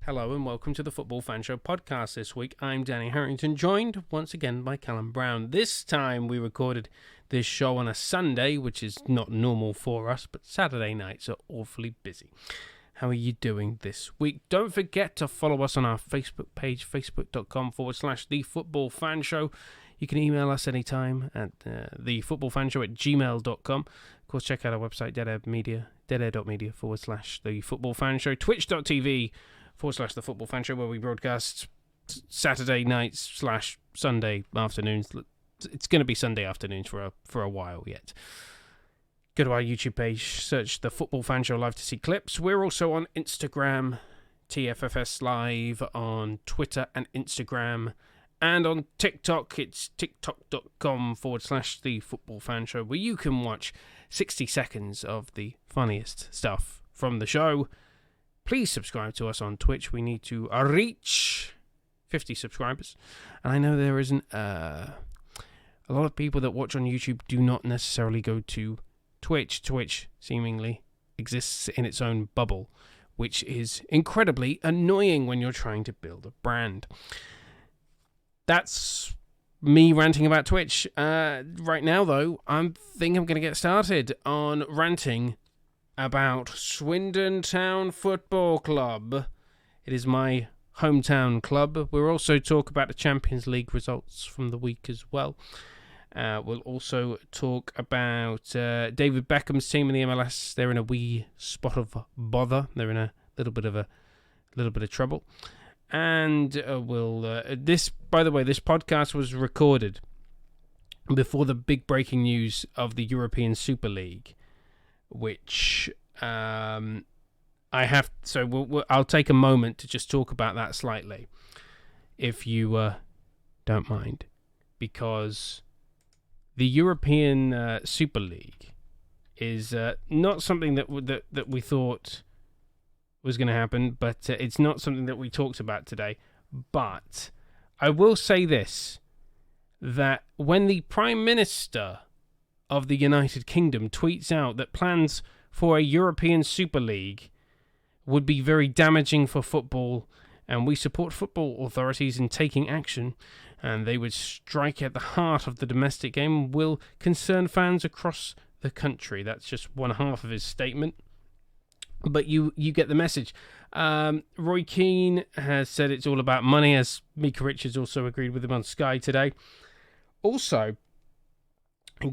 Hello and welcome to the Football Fan Show podcast this week. I'm Danny Harrington, joined once again by Callum Brown. This time we recorded this show on a Sunday, which is not normal for us, but Saturday nights are awfully busy. How are you doing this week? Don't forget to follow us on our Facebook page, facebook.com/The Football Fan Show. You can email us anytime at thefootballfanshow@gmail.com. Of course, check out our website, deadair.media/The Football Fan Show, twitch.tv/The Football Fan Show, where we broadcast Saturday nights / Sunday afternoons. It's going to be Sunday afternoons for a while yet. Go to our YouTube page, search The Football Fan Show Live to see clips. We're also on Instagram, TFFS Live, on Twitter and Instagram, and on TikTok. It's tiktok.com/The Football Fan Show, where you can watch 60 seconds of the funniest stuff from the show. Please subscribe to us on Twitch. We need to reach 50 subscribers. And I know there isn't a lot of people that watch on YouTube do not necessarily go to Twitch. Twitch seemingly exists in its own bubble, which is incredibly annoying when you're trying to build a brand. That's me ranting about Twitch. Right now, though, I think I'm going to get started on ranting about Swindon Town Football Club. It is my hometown club. We'll also talk about the Champions League results from the week as well. We'll also talk about David Beckham's team in the MLS. They're in a wee spot of bother. They're in a little bit of trouble. And this podcast was recorded before the big breaking news of the European Super League, which I'll take a moment to just talk about that slightly, if you don't mind, because the European Super League is not something that we thought was going to happen, but it's not something that we talked about today. But I will say this, that when the Prime Minister of the United Kingdom tweets out that plans for a European Super League would be very damaging for football, and we support football authorities in taking action, and they would strike at the heart of the domestic game, will concern fans across the country. That's just one half of his statement, but you get the message. Roy Keane has said it's all about money, as Mika Richards also agreed with him on Sky today. Also,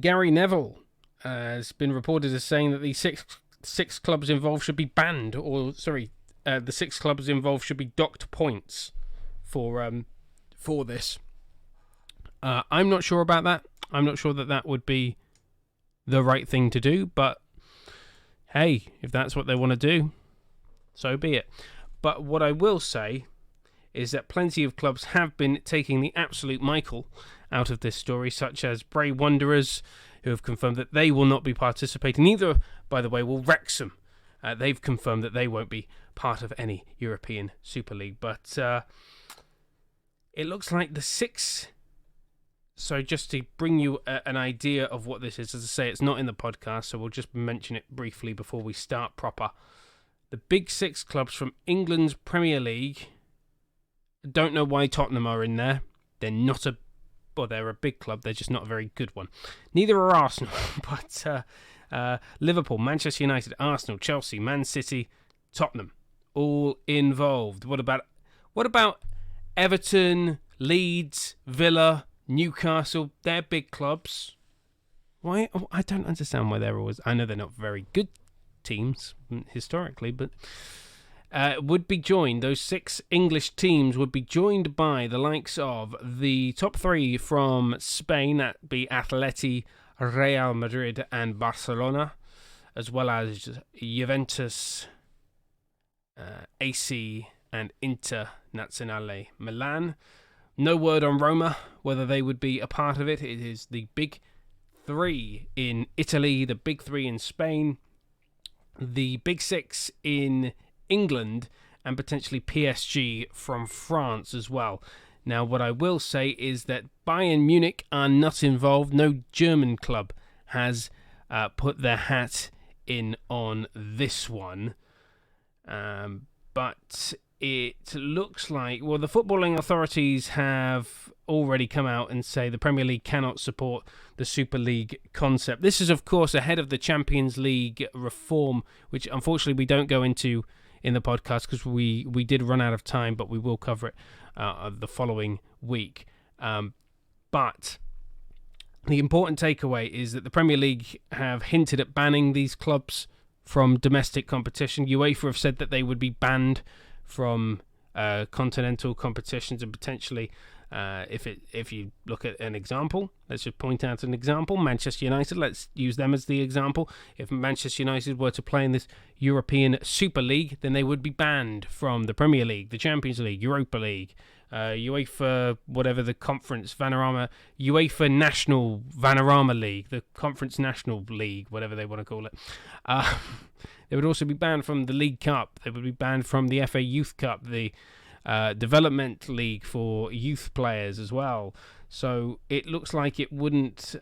Gary Neville has been reported as saying that the six clubs involved should be banned, the 6 clubs involved should be docked points for this. I'm not sure about that. I'm not sure that would be the right thing to do, but hey, if that's what they want to do, so be it. But what I will say is that plenty of clubs have been taking the absolute Michael out of this story, such as Bray Wanderers, who have confirmed that they will not be participating. Neither, by the way, will Wrexham. They've confirmed that they won't be part of any European Super League. But it looks like the 6... So just to bring you an idea of what this is, as I say, it's not in the podcast, so we'll just mention it briefly before we start proper. The big 6 clubs from England's Premier League. Don't know why Tottenham are in there. They're a big club, they're just not a very good one. Neither are Arsenal, but Liverpool, Manchester United, Arsenal, Chelsea, Man City, Tottenham, all involved. What about Everton, Leeds, Villa, Newcastle? They're big clubs. Why? Oh, I don't understand why they're always... I know they're not very good teams historically, but would be joined, those 6 English teams would be joined by the likes of the top 3 from Spain, that be Atleti, Real Madrid and Barcelona, as well as Juventus, AC and Internazionale Milan. No word on Roma, whether they would be a part of it. It is the big 3 in Italy, the big 3 in Spain, the big 6 in England, and potentially PSG from France as well. Now, what I will say is that Bayern Munich are not involved. No German club has put their hat in on this one. But it looks like, well, the footballing authorities have already come out and say the Premier League cannot support the Super League concept. This is, of course, ahead of the Champions League reform, which unfortunately we don't go into in the podcast because we did run out of time, but we will cover it the following week. But the important takeaway is that the Premier League have hinted at banning these clubs from domestic competition. UEFA have said that they would be banned from continental competitions, and potentially, if you look at an example, let's just point out an example, Manchester United, let's use them as the example. If Manchester United were to play in this European Super League, then they would be banned from the Premier League, the Champions League, Europa League, UEFA, whatever the conference, UEFA National Vanarama League, the Conference National League, whatever they want to call it. They would also be banned from the League Cup. They would be banned from the FA Youth Cup, the Development League for youth players as well. So it looks like it wouldn't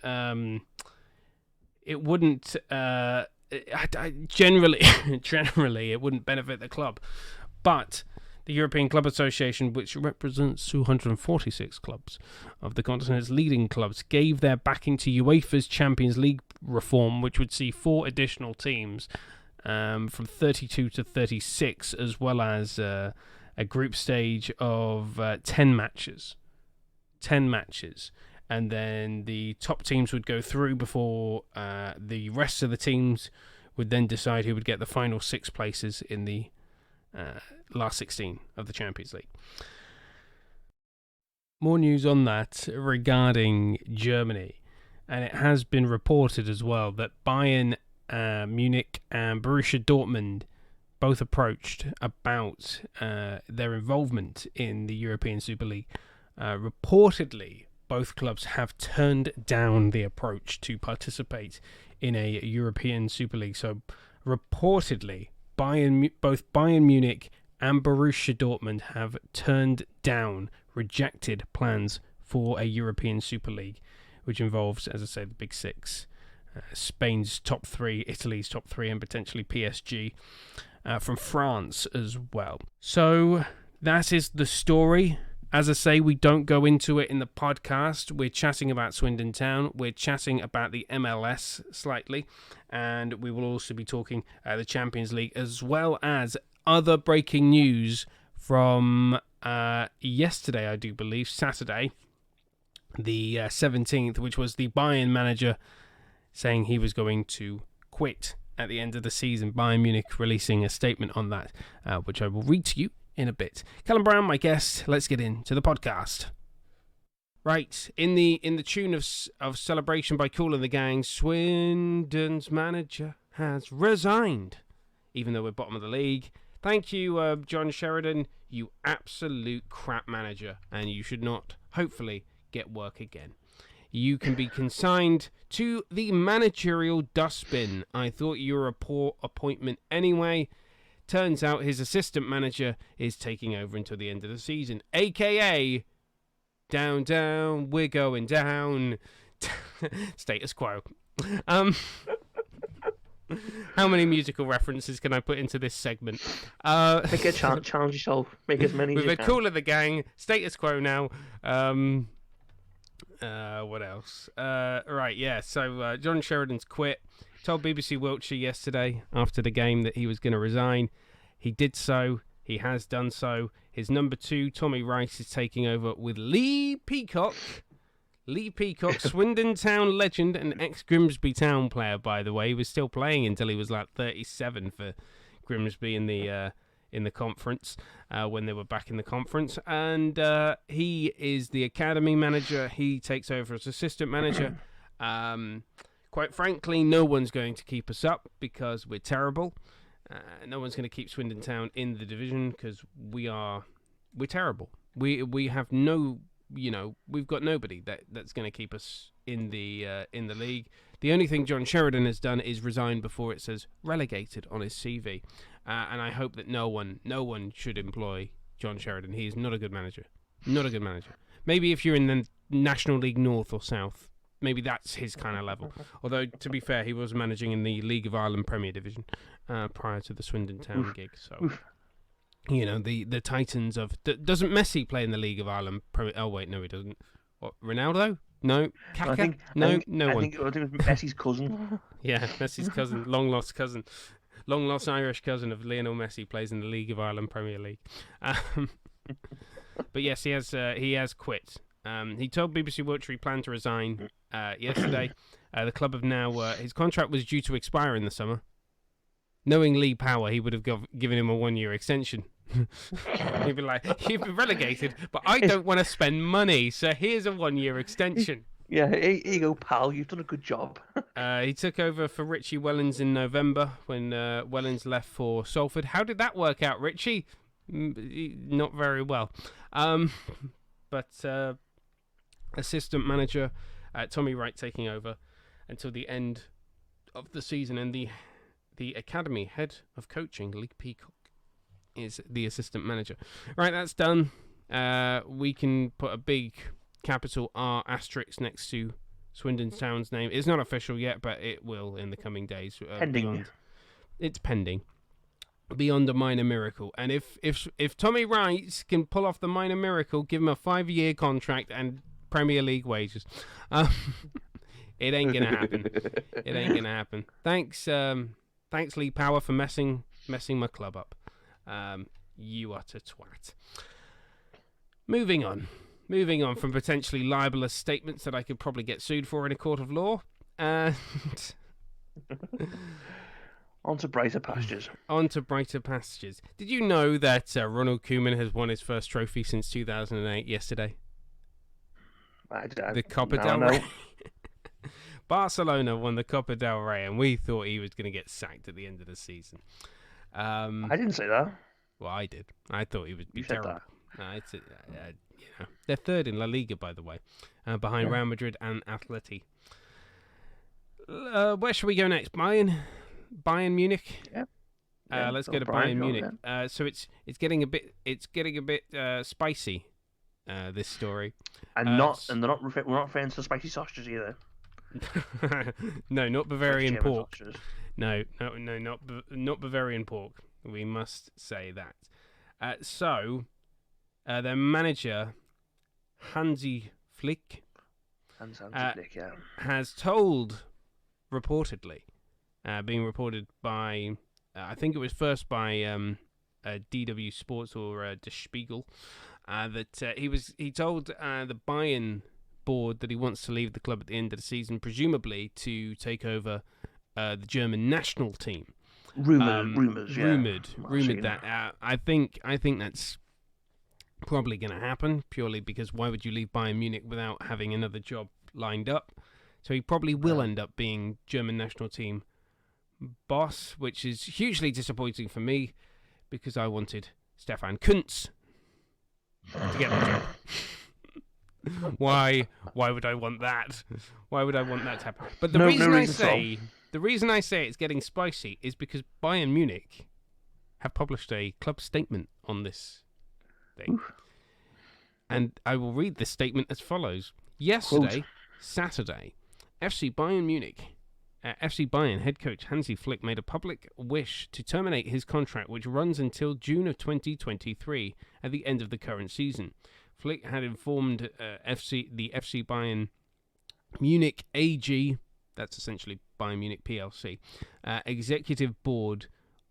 generally it wouldn't benefit the club. But the European Club Association, which represents 246 clubs of the continent's leading clubs, gave their backing to UEFA's Champions League reform, which would see 4 additional teams from 32 to 36, as well as a group stage of 10 matches. 10 matches. And then the top teams would go through before the rest of the teams would then decide who would get the final 6 places in the last 16 of the Champions League. More news on that regarding Germany. And it has been reported as well that Bayern Munich and Borussia Dortmund both approached about their involvement in the European Super League. Reportedly, both clubs have turned down the approach to participate in a European Super League. So, reportedly, both Bayern Munich and Borussia Dortmund have turned down, rejected plans for a European Super League, which involves, as I say, the Big Six, Spain's top 3, Italy's top 3, and potentially PSG from France as well. So that is the story. As I say, we don't go into it in the podcast. We're chatting about Swindon Town. We're chatting about the MLS slightly. And we will also be talking the Champions League, as well as other breaking news from yesterday, I do believe, Saturday, the 17th, which was the Bayern manager saying he was going to quit at the end of the season. Bayern Munich releasing a statement on that, which I will read to you in a bit. Callum Brown, my guest. Let's get into the podcast. Right, in the tune of celebration by Kool and the Gang, Swindon's manager has resigned, even though we're bottom of the league. Thank you, John Sheridan, you absolute crap manager, and you should not, hopefully, get work again. You can be consigned to the managerial dustbin. I thought you were a poor appointment anyway. Turns out his assistant manager is taking over until the end of the season, a.k.a. down, down, we're going down. Status quo. How many musical references can I put into this segment? Make a challenge yourself. Make as many as you can. With a Kool of the Gang, status quo now. What else? Right, yeah. So John Sheridan's quit. Told BBC Wiltshire yesterday after the game that he was going to resign. He did so. He has done so. His number 2, Tommy Rice, is taking over with Lee Peacock. Lee Peacock, Swindon Town legend and ex-Grimsby Town player, by the way. He was still playing until he was like 37 for Grimsby in the conference, when they were back in the conference. And he is the academy manager. He takes over as assistant manager. Quite frankly, no one's going to keep us up because we're terrible. No one's going to keep Swindon Town in the division because we're terrible. We have no, we've got nobody that's going to keep us in the league. The only thing John Sheridan has done is resign before it says relegated on his CV. And I hope that no one should employ John Sheridan. He is not a good manager. Not a good manager. Maybe if you're in the National League North or South, maybe that's his kind of level. Although, to be fair, he was managing in the League of Ireland Premier Division prior to the Swindon Town gig. So, the Titans of... Doesn't Messi play in the League of Ireland? Oh, wait, no, he doesn't. What, Ronaldo? No. Kaká? No one. I think it was Messi's cousin. Yeah, Messi's cousin, long-lost cousin. Long-lost Irish cousin of Lionel Messi plays in the League of Ireland Premier League. But yes, he has quit. He told BBC Wiltshire he planned to resign yesterday. The club have now... his contract was due to expire in the summer. Knowing Lee Power, he would have given him a 1-year extension. He'd be like, you've been relegated, but I don't want to spend money, so here's a 1-year extension. Yeah, here you go, pal. You've done a good job. He took over for Richie Wellens in November when Wellens left for Salford. How did that work out, Richie? Not very well. But assistant manager Tommy Wright taking over until the end of the season, and the academy head of coaching, Lee Peacock, is the assistant manager. Right, that's done. We can put a big capital R asterisk next to Swindon Town's name. It's not official yet, but it will in the coming days. Pending. It's pending. Beyond a minor miracle. And if Tommy Wright can pull off the minor miracle, give him a 5-year contract and Premier League wages. It ain't gonna happen. It ain't gonna happen. Thanks, Lee Power, for messing my club up. You utter twat. Moving on from potentially libelous statements that I could probably get sued for in a court of law. And On to brighter pastures. Did you know that Ronald Koeman has won his first trophy since 2008 yesterday? The Copa del Rey. Barcelona won the Copa del Rey, and we thought he was going to get sacked at the end of the season. I didn't say that. Well, I did. I thought he would be You said terrible. They're third in La Liga, by the way, behind Real Madrid and Atleti. Where should we go next? Bayern Munich. Yeah. Let's go to Bayern Munich. So it's getting a bit spicy. This story. And we're not referring to spicy sausages either. No, not Bavarian pork. Sausages. No, not Bavarian pork. We must say that. So, their manager, Hansi Flick, has told, reportedly, being reported by, I think it was first by DW Sports or Der Spiegel, that he told the Bayern board that he wants to leave the club at the end of the season, presumably to take over the German national team. Rumored that. I think that's probably going to happen, purely because why would you leave Bayern Munich without having another job lined up? So he probably will end up being German national team boss, which is hugely disappointing for me because I wanted Stefan Kuntz to get the job. Why would I want that? Why would I want that to happen? But the reason I say it's getting spicy is because Bayern Munich have published a club statement on this thing. And I will read this statement as follows. Yesterday, Saturday, FC Bayern head coach Hansi Flick made a public wish to terminate his contract, which runs until June of 2023 at the end of the current season. Flick had informed the FC Bayern Munich AG, that's essentially Bayern Munich PLC, executive board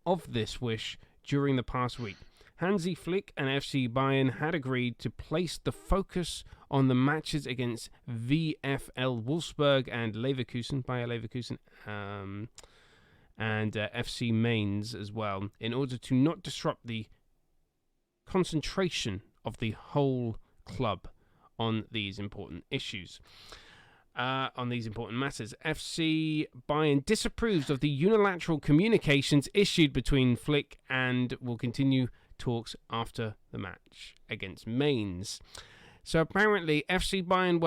of this wish during the past week. Hansi Flick and FC Bayern had agreed to place the focus on the matches against VfL Wolfsburg and Leverkusen, Bayer Leverkusen, and FC Mainz as well, in order to not disrupt the concentration of the whole club on these important issues. On these important matters, FC Bayern disapproves of the unilateral communications issued between Flick and will continue talks after the match against Mainz. So apparently FC Bayern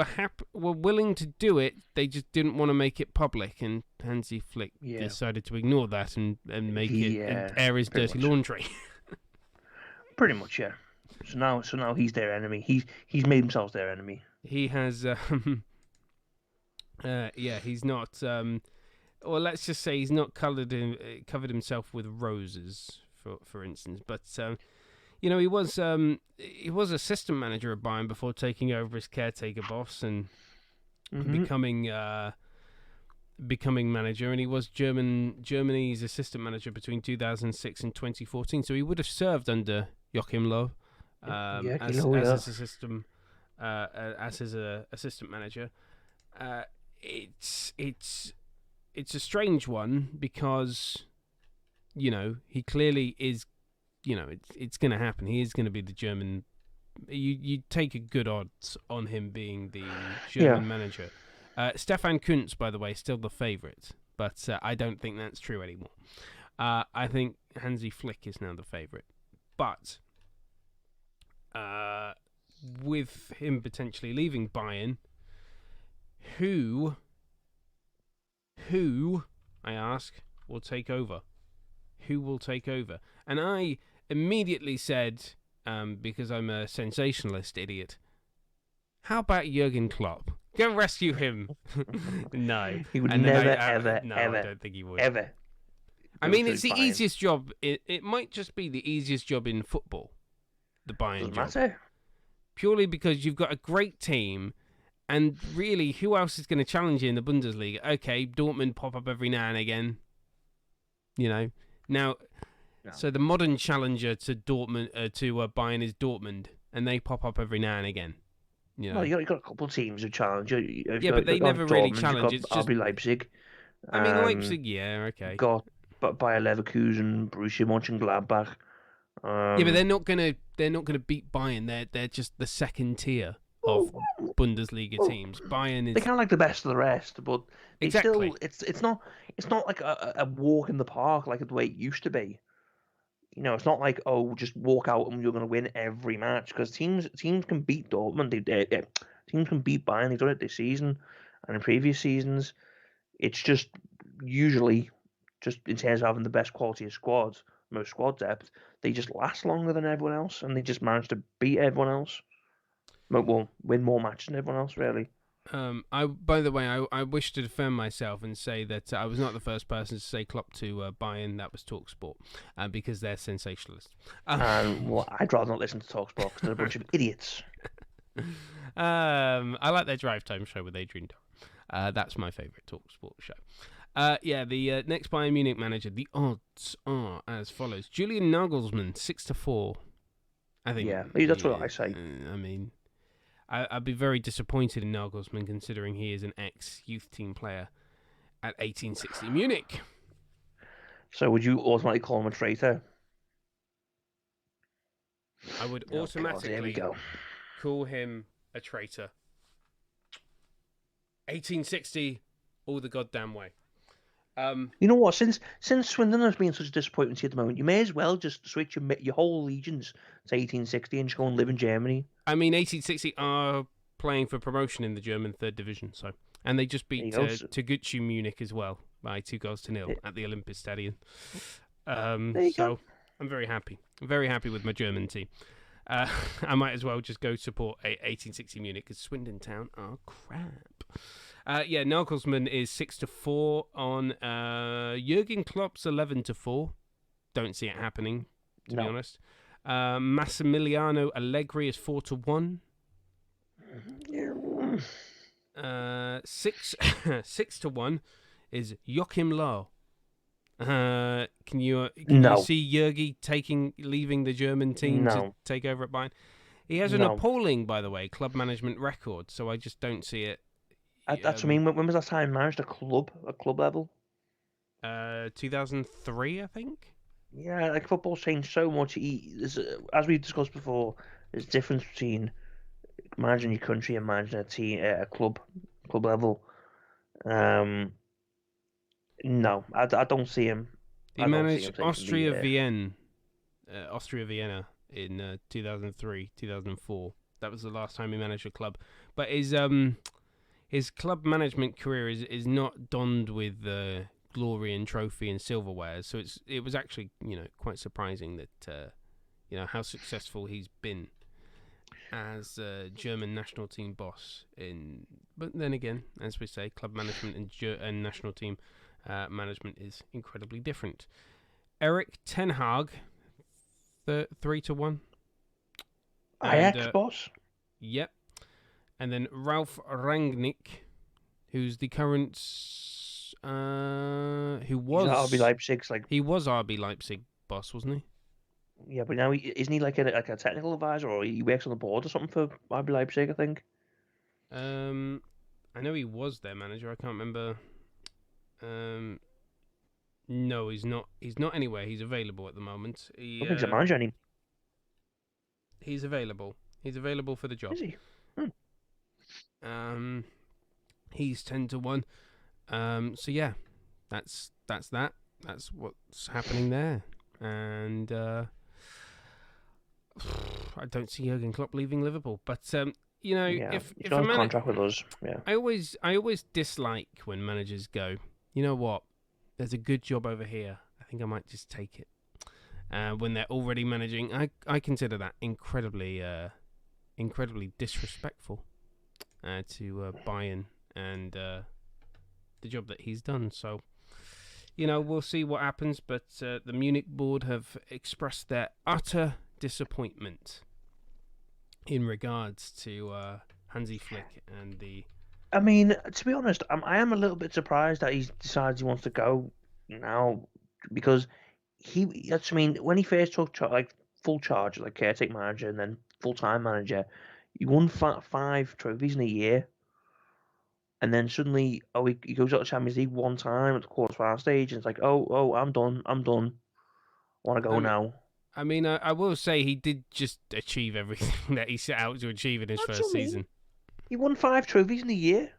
were willing to do it, they just didn't want to make it public, and Hansi Flick decided to ignore that and make it and air his dirty laundry. Pretty much, yeah. So now he's their enemy. He's made himself their enemy. He has he's not or let's just say he's not covered himself with roses, for instance. But he was assistant manager at Bayern before taking over as caretaker boss and becoming manager, and he was Germany's assistant manager between 2006 and 2014. So he would have served under Joachim Löw as his assistant manager. It's a strange one because he clearly is. It's going to happen. He is going to be the German. You take a good odds on him being the German manager. Stefan Kuntz, by the way, is still the favourite, but I don't think that's true anymore. I think Hansi Flick is now the favourite. But with him potentially leaving Bayern, who, I ask, will take over? Who will take over? And I immediately said, because I'm a sensationalist idiot, how about Jurgen Klopp? Go rescue him. No. He would never, ever, I don't think he would. Ever. I mean, it's the easiest job. It might just be the easiest job in football, the Bayern job. Doesn't matter. Purely because you've got a great team, and really, who else is going to challenge you in the Bundesliga? Okay, Dortmund pop up every now and again. Now... No. So the modern challenger to Dortmund to Bayern is Dortmund, and they pop up every now and again. Well, you've got a couple of teams who challenge you. But they never really challenge. It's just RB Leipzig. I mean, Leipzig, yeah, okay. Got Bayer Leverkusen, Borussia Mönchengladbach. But they're not gonna beat Bayern. They're just the second tier of Bundesliga teams. Bayern is... They're kind of like the best of the rest, but exactly. It's not like a walk in the park like the way it used to be. It's not like, just walk out and you're going to win every match, because teams can beat Dortmund. Teams can beat Bayern. They've done it this season and in previous seasons. It's just usually just in terms of having the best quality of squads, most squad depth, they just last longer than everyone else, and they just manage to beat everyone else. Well, win more matches than everyone else, really. By the way, I wish to defend myself and say that I was not the first person to say Klopp to Bayern. That was TalkSport, because they're sensationalist. I'd rather not listen to TalkSport because they're a bunch of idiots. I like their Drive Time show with Adrian Doran. That's my favourite TalkSport show. The next Bayern Munich manager, the odds are as follows. Julian Nagelsmann, 6-4. I think. Yeah, that's what I say. I mean... I'd be very disappointed in Nagelsmann, considering he is an ex-youth team player at 1860 Munich. So would you automatically call him a traitor? I would automatically call him a traitor. 1860 all the goddamn way. You know what? Since Swindon has been such a disappointment to you at the moment, you may as well just switch your whole allegiance to 1860 and just go and live in Germany. I mean, 1860 are playing for promotion in the German third division, and they just beat Tegucci Munich as well by 2-0 at the Olympus Stadium. So I'm very happy. I'm very happy with my German team. I might as well just go support 1860 Munich because Swindon Town are crap. Nagelsmann is 6-4 on Jurgen Klopp's 11-4. Don't see it happening, to be honest. Massimiliano Allegri is 4-1. 6-1 is Joachim Löw. Can you see Jurgi leaving the German team to take over at Bayern? He has an appalling, by the way, club management record, so I just don't see it. That's what I mean. When was that time managed a club level? 2003, I think. Yeah, like football's changed so much. As we discussed before, there's a difference between managing your country and managing a team, a club level. No, I don't see him. He managed Austria Vienna in 2003, 2004. That was the last time he managed a club. But his club management career is not donned with glory and trophy and silverware. So it was actually quite surprising that how successful he's been as a German national team boss. But then again, as we say, club management and national team management is incredibly different. Eric Ten Hag, 3-1. And Ajax boss. yep. And then Ralf Rangnick, who's the current, who was He's at RB Leipzig's like. he was RB Leipzig boss, wasn't he? Yeah, but now isn't he like a technical advisor, or he works on the board or something for RB Leipzig? I think. I know he was their manager. I can't remember. No, he's not. He's not anywhere. He's available at the moment. I don't think he's a manager anymore. He's available. He's available for the job. Is he? He's 10-1. So yeah, that's that. That's what's happening there. And I don't see Jurgen Klopp leaving Liverpool. But you know, if a contract with us, yeah. I always dislike when managers go, you know what? There's a good job over here. I think I might just take it. When they're already managing, I consider that incredibly disrespectful to Bayern and the job that he's done. So, you know, we'll see what happens. But the Munich board have expressed their utter disappointment in regards to Hansi Flick and the. I mean, to be honest, I am a little bit surprised that he decides he wants to go now, because when he first took full charge, like caretaker manager and then full-time manager, he won 5 trophies in a year, and then suddenly, he goes out to Champions League one time at the quarter-final stage, and it's like, oh, I'm done, I want to go now. I mean, I will say he did just achieve everything that he set out to achieve in his first season. He won 5 trophies in a year.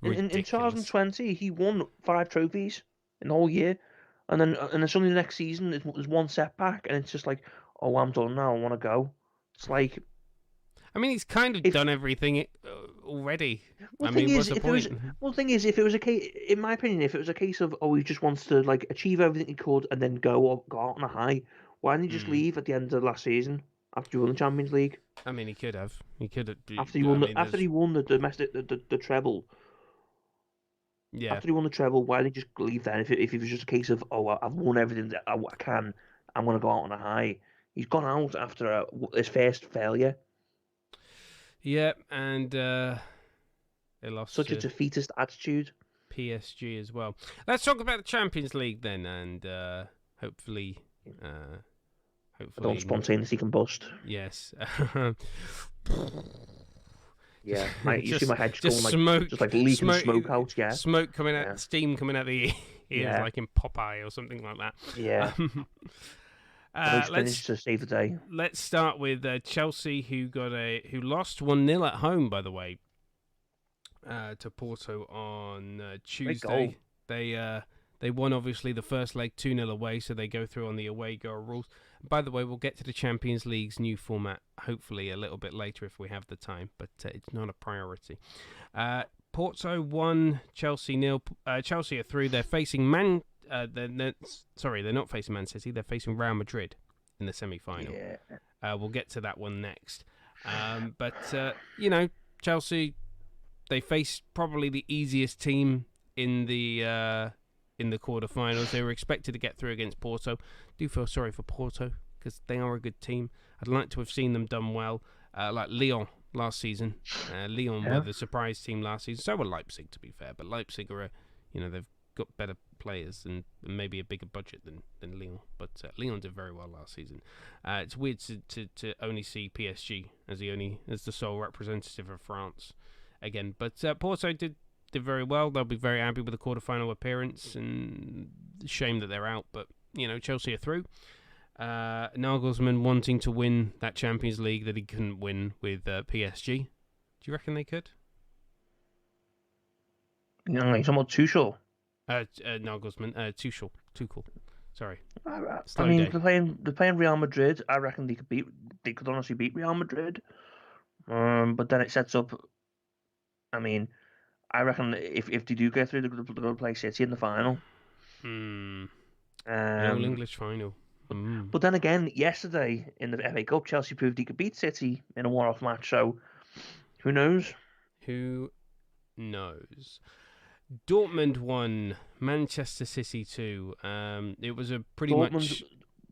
In 2020, he won 5 trophies in the whole year, and then suddenly the next season there's one setback, and it's just like, oh, I'm done now. I want to go. It's like, I mean, he's kind of done everything already. Well, I mean, what's the point? The thing is, if it was a case, in my opinion, if it was a case of, he just wants to like achieve everything he could and then go out on a high, why didn't he just leave at the end of last season after he won the Champions League? I mean, he could have. After he won the domestic the treble. Yeah. After he won the treble, why didn't he just leave then? If it was just a case of, I've won everything that I can, I'm going to go out on a high. He's gone out after his first failure. Yeah, and they lost. Such a defeatist attitude. PSG as well. Let's talk about the Champions League then, and hopefully. Don't spontaneously combust. Yes. Yeah, you see my head just going smoke, just like leaking smoke out. Yeah, smoke coming out, steam coming out the ears, like in Popeye or something like that. Yeah. Let's to save the day. Let's start with Chelsea, who lost 1-0 at home, by the way, to Porto on Tuesday. They won obviously the first leg 2-0 away, so they go through on the away goal rules. By the way, we'll get to the Champions League's new format hopefully a little bit later if we have the time, but it's not a priority. Porto 1, Chelsea 0. Chelsea are through. They're facing they're not facing Man City. They're facing Real Madrid in the semi-final. Yeah. We'll get to that one next. But you know, Chelsea, they face probably the easiest team in the quarterfinals. They were expected to get through against Porto. Do feel sorry for Porto because they are a good team. I'd like to have seen them done well, like Lyon last season. Lyon were the surprise team last season. So were Leipzig, to be fair. But Leipzig are, they've got better players and maybe a bigger budget than Lyon. But Lyon did very well last season. It's weird to only see PSG as the sole representative of France again. But Porto did very well. They'll be very happy with the quarterfinal appearance, and shame that they're out. But Chelsea are through. Nagelsmann wanting to win that Champions League that he couldn't win with PSG. Do you reckon they could? No, you're talking about Tuchel. Tuchel. Sorry. I mean, they're playing Real Madrid. I reckon they could honestly beat Real Madrid. But then it sets up. I mean, I reckon if they do get through, they're going to play City in the final. All English final. But then again, yesterday in the FA Cup, Chelsea proved he could beat City in a one-off match. So, who knows? Who knows? Dortmund won, Manchester City 2. It was a pretty much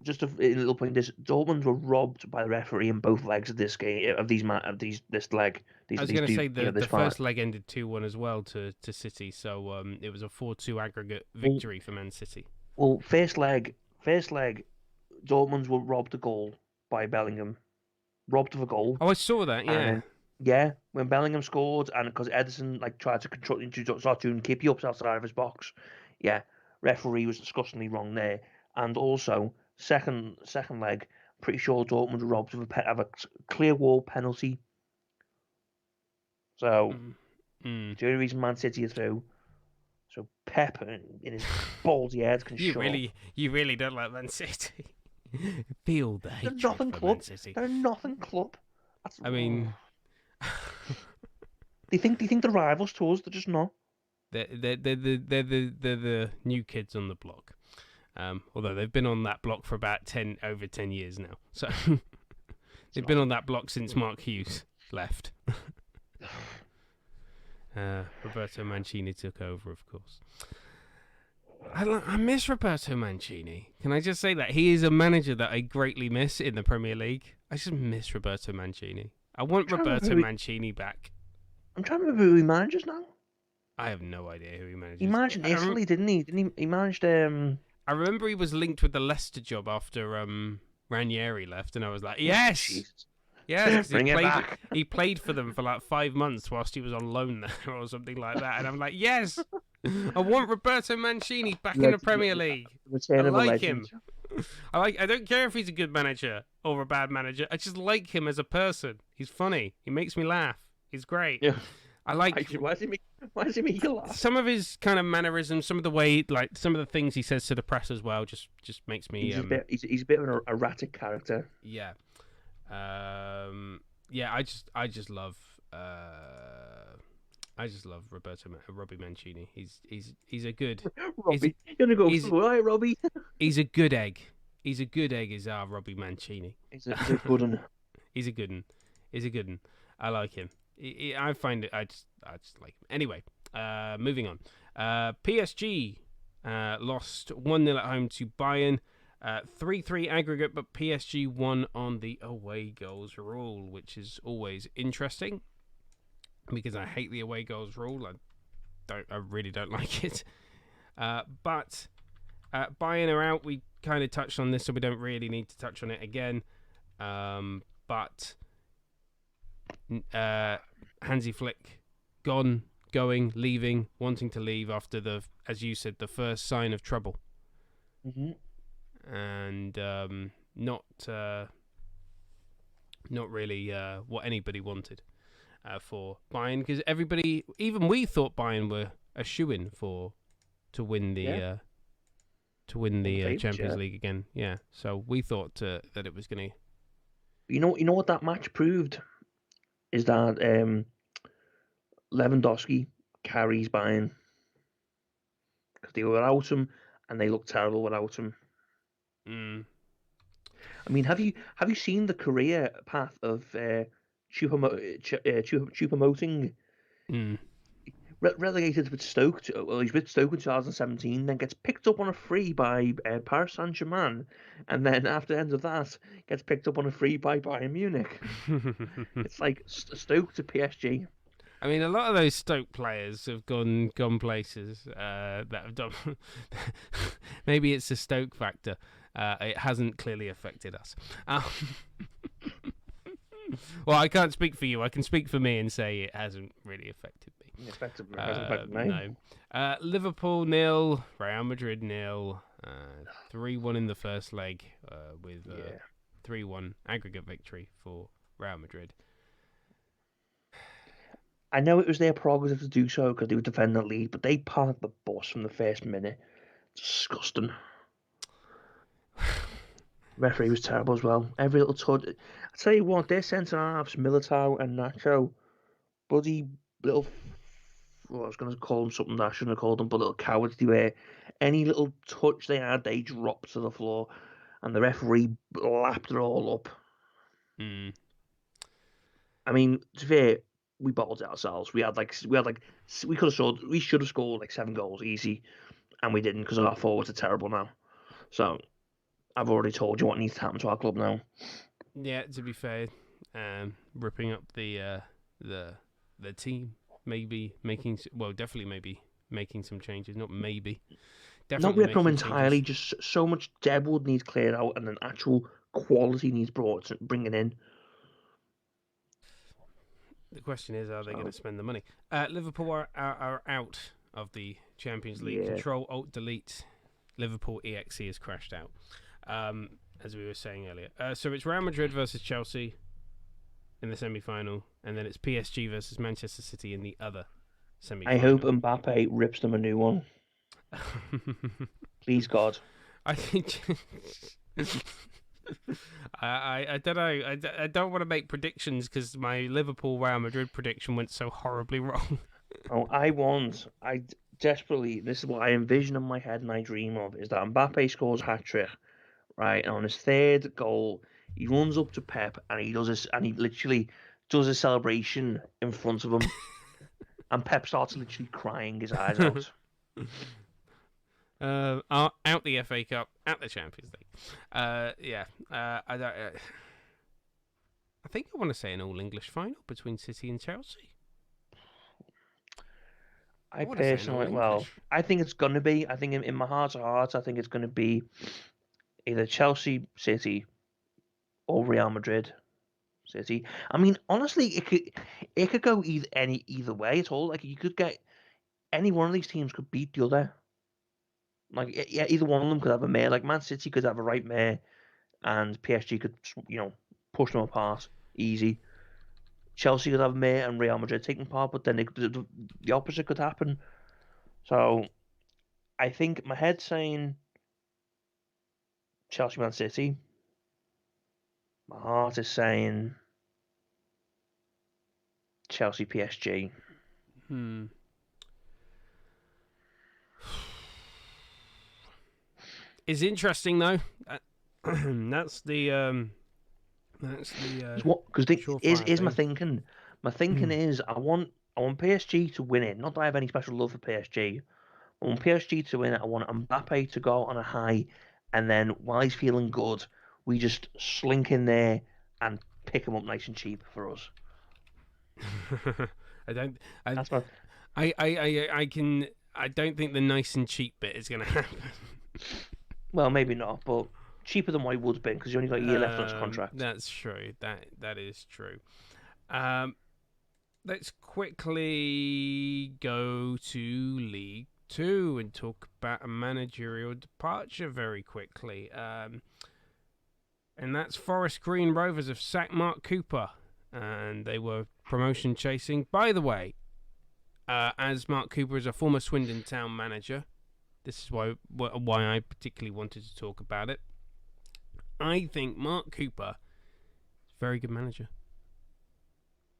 just a little point. Dortmund were robbed by the referee in both legs of this game this leg. I was going to say the this first leg ended 2-1 as well to City, so it was a 4-2 aggregate victory for Man City. Well, first leg, Dortmund were robbed a goal by Bellingham, robbed of a goal. Oh, I saw that. Yeah, when Bellingham scored, and because Ederson tried to start doing keep ups outside of his box, referee was disgustingly wrong there. And also second leg, pretty sure Dortmund were robbed of a clear wall penalty. So the only reason Man City are through. So Pep in his ballsy head can you really don't like Man City. Feel the hatred for Man City. They're a nothing club. I mean, they think the rivals to us. They're just not. They're the new kids on the block. Although they've been on that block for about over 10 years now. So they've been on that block since Mark Hughes left. Roberto Mancini took over, of course. I miss Roberto Mancini. Can I just say that? He is a manager that I greatly miss in the Premier League. I just miss Roberto Mancini. I want Roberto Mancini back. I'm trying to remember who he manages now. I have no idea who he manages. He managed Italy, didn't he? He managed... I remember he was linked with the Leicester job after Ranieri left, and I was like, yes! Yeah, he played for them for like 5 months whilst he was on loan there or something like that. And I'm like, yes, I want Roberto Mancini back in the Premier League. I like him. I don't care if he's a good manager or a bad manager. I just like him as a person. He's funny. He makes me laugh. He's great. Yeah. I like. Why does he make you laugh? Some of his kind of mannerisms, some of the way, some of the things he says to the press as well, just makes me. He's a bit of an erratic character. Yeah. I just love Robbie Mancini. He's a good Robbie. You're gonna go for right, Robbie. He's a good egg. He's a good egg. Is our Robbie Mancini? He's a good one. He's a good one. He's a good one. I like him. I find it. I just like him. Anyway, moving on. PSG lost 1-0 at home to Bayern. 3-3 aggregate, but PSG won on the away goals rule, which is always interesting because I hate the away goals rule. I really don't like it. But Bayern are out. We kind of touched on this, so we don't really need to touch on it again. But Hansi Flick leaving, wanting to leave after as you said, the first sign of trouble. Mm-hmm. And not really what anybody wanted for Bayern, because everybody, even we thought Bayern were a shoo-in to win the Champions League again. Yeah, so we thought that it was going to. You know what that match proved is that Lewandowski carries Bayern because they were without him and they looked terrible without him. Mm. I mean, have you seen the career path of Choupo-Moting? Relegated with Stoke. He's with Stoke in 2017, then gets picked up on a free by Paris Saint-Germain, and then after the end of that, gets picked up on a free by Bayern Munich. It's like Stoke to PSG. I mean, a lot of those Stoke players have gone places that have done. Maybe it's a Stoke factor. It hasn't clearly affected us. Well, I can't speak for you. I can speak for me and say it hasn't really affected me. It hasn't affected me. No. Liverpool 0, Real Madrid 0, 3-1 in the first leg with 3-1 aggregate victory for Real Madrid. I know it was their prerogative to do so because they were defending the lead, but they parked the bus from the first minute. Disgusting. Referee was terrible as well. Every little touch. I tell you what, their centre halves, Militao and Nacho, bloody little. Well, I was going to call them something that I shouldn't have called them, but little cowards they were. Any little touch they had, they dropped to the floor, and the referee lapped it all up. Mm. I mean, to be fair, we bottled it ourselves. We should have scored like 7 goals easy, and we didn't because our forwards are terrible now. So I've already told you what needs to happen to our club now. Yeah, to be fair, ripping up the team, maybe definitely maybe making some changes. Not maybe, Not definitely ripping them making entirely, changes. just so much deadwood needs cleared out, and then actual quality needs bringing in. The question is, are they going to So spend the money? Liverpool are out of the Champions League. yeah, Control Alt Delete. Liverpool EXE has crashed out. As we were saying earlier. So it's Real Madrid versus Chelsea in the semi-final, and then it's PSG versus Manchester City in the other I hope semi-final. Mbappe rips them a new one. Please God. I think I don't know. I don't want to make predictions because my Liverpool Real Madrid prediction went so horribly wrong. Oh, I desperately, this is what I envision in my head and I dream of, is that Mbappe scores a hat trick, right? And on his third goal, he runs up to Pep and he literally does a celebration in front of him, and Pep starts literally crying his eyes out. Out the FA Cup, out the Champions League. Yeah. I don't. I think I want to say an all English final between City and Chelsea. I want to say an all personally, well, English. I think it's going to be, I think in my heart of hearts, I think it's going to be either Chelsea, City, or Real Madrid, City. I mean, honestly, it could go either way at all. Like you could get any one of these teams could beat the other. Like yeah, either one of them could have a mare. Like Man City could have a right mare, and PSG could push them apart easy. Chelsea could have a mare and Real Madrid taking part, but then the opposite could happen. So I think my head's saying Chelsea Man City. My heart is saying Chelsea PSG. It's interesting though. That's the Because is surefire my thing. thinking. My thinking is I want PSG to win it. Not that I have any special love for PSG. I want PSG to win it. I want Mbappe to go on a high, and then while he's feeling good, we just slink in there and pick him up nice and cheap for us. I don't. I, That's my. I can. I don't think the nice and cheap bit is going to happen. Well, maybe not, but cheaper than what he would have been because he only got a year left on his contract. That's true. That is true. Let's quickly go to League Two and talk about a managerial departure very quickly. And that's Forest Green Rovers have sacked Mark Cooper, and they were promotion chasing. By the way, as Mark Cooper is a former Swindon Town manager, this is why I particularly wanted to talk about it. I think Mark Cooper is a very good manager.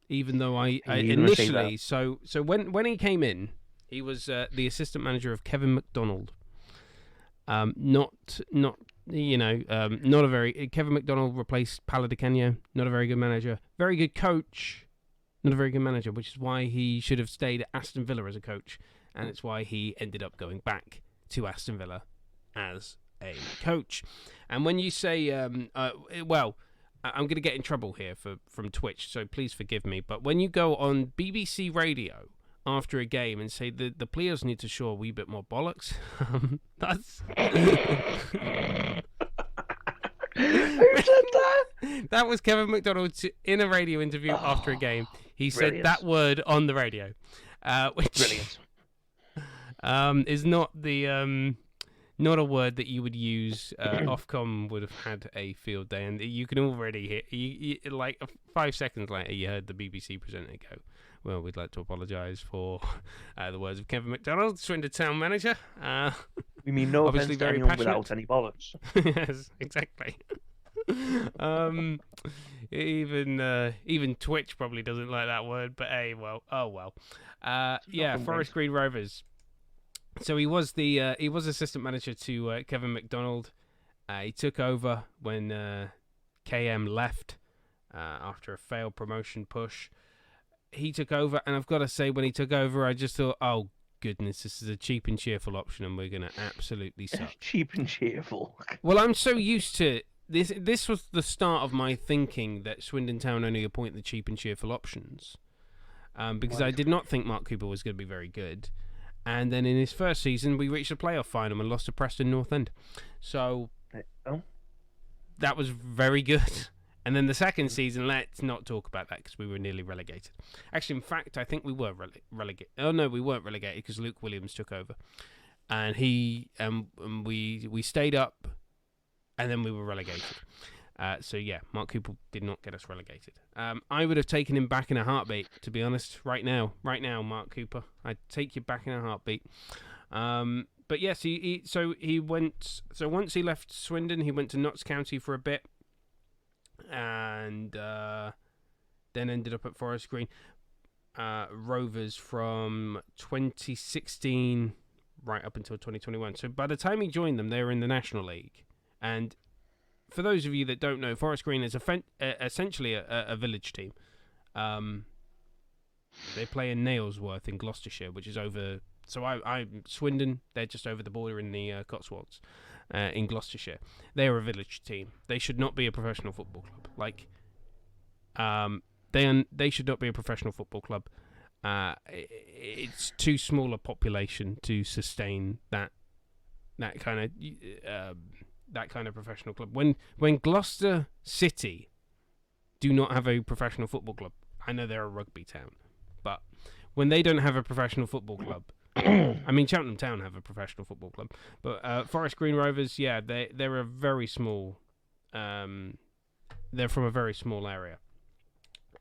Even though I initially, so when he came in, he was the assistant manager of Kevin McDonald. Not a very Kevin McDonald replaced Paolo Di Canio. Not a very good manager. Very good coach. Not a very good manager, which is why he should have stayed at Aston Villa as a coach, and it's why he ended up going back to Aston Villa as a coach. And when you say, I'm going to get in trouble here from Twitch, so please forgive me. But when you go on BBC Radio after a game and say the players need to show a wee bit more bollocks, that's Who said that? That was Kevin McDonald in a radio interview after a game. He brilliant. said that word on the radio, which brilliant. Is not the not a word that you would use. Ofcom would have had a field day, and you can already hear, like 5 seconds later, you heard the BBC presenter go, "Well, we'd like to apologise for the words of Kevin McDonald, Swindon Town manager." We mean no obviously offense to very anyone passionate. without any bollocks. Yes, exactly. Even Twitch probably doesn't like that word, but hey, oh well. Yeah, Forest Green Rovers. So he was assistant manager to Kevin McDonald. He took over when KM left after a failed promotion push. He took over, and I've got to say, when he took over, I just thought, oh goodness, this is a cheap and cheerful option, and we're going to absolutely suck. Cheap and cheerful. Well, I'm so used to this. This was the start of my thinking that Swindon Town only appoint the cheap and cheerful options, because I did not think Mark Cooper was going to be very good. And then in his first season, we reached the playoff final and lost to Preston North End. So that was very good. And then the second season, let's not talk about that because we were nearly relegated. Actually, in fact, I think we were relegated. Oh no, we weren't relegated because Luke Williams took over, and we stayed up, and then we were relegated. So yeah, Mark Cooper did not get us relegated. I would have taken him back in a heartbeat, to be honest. Right now, Mark Cooper, I'd take you back in a heartbeat. But yes, he went. So once he left Swindon, he went to Notts County for a bit. And then ended up at Forest Green Rovers from 2016 right up until 2021. So by the time he joined them, they were in the National League. And for those of you that don't know, Forest Green is essentially a village team. They play in Nailsworth in Gloucestershire, which is over... So I'm Swindon, they're just over the border in the Cotswolds. In Gloucestershire, they are a village team. They should not be a professional football club. They should not be a professional football club. It's too small a population to sustain that kind of professional club. When Gloucester City do not have a professional football club, I know they're a rugby town, but when they don't have a professional football club. I mean, Cheltenham Town have a professional football club, but Forest Green Rovers, yeah, they're a very small. They're from a very small area.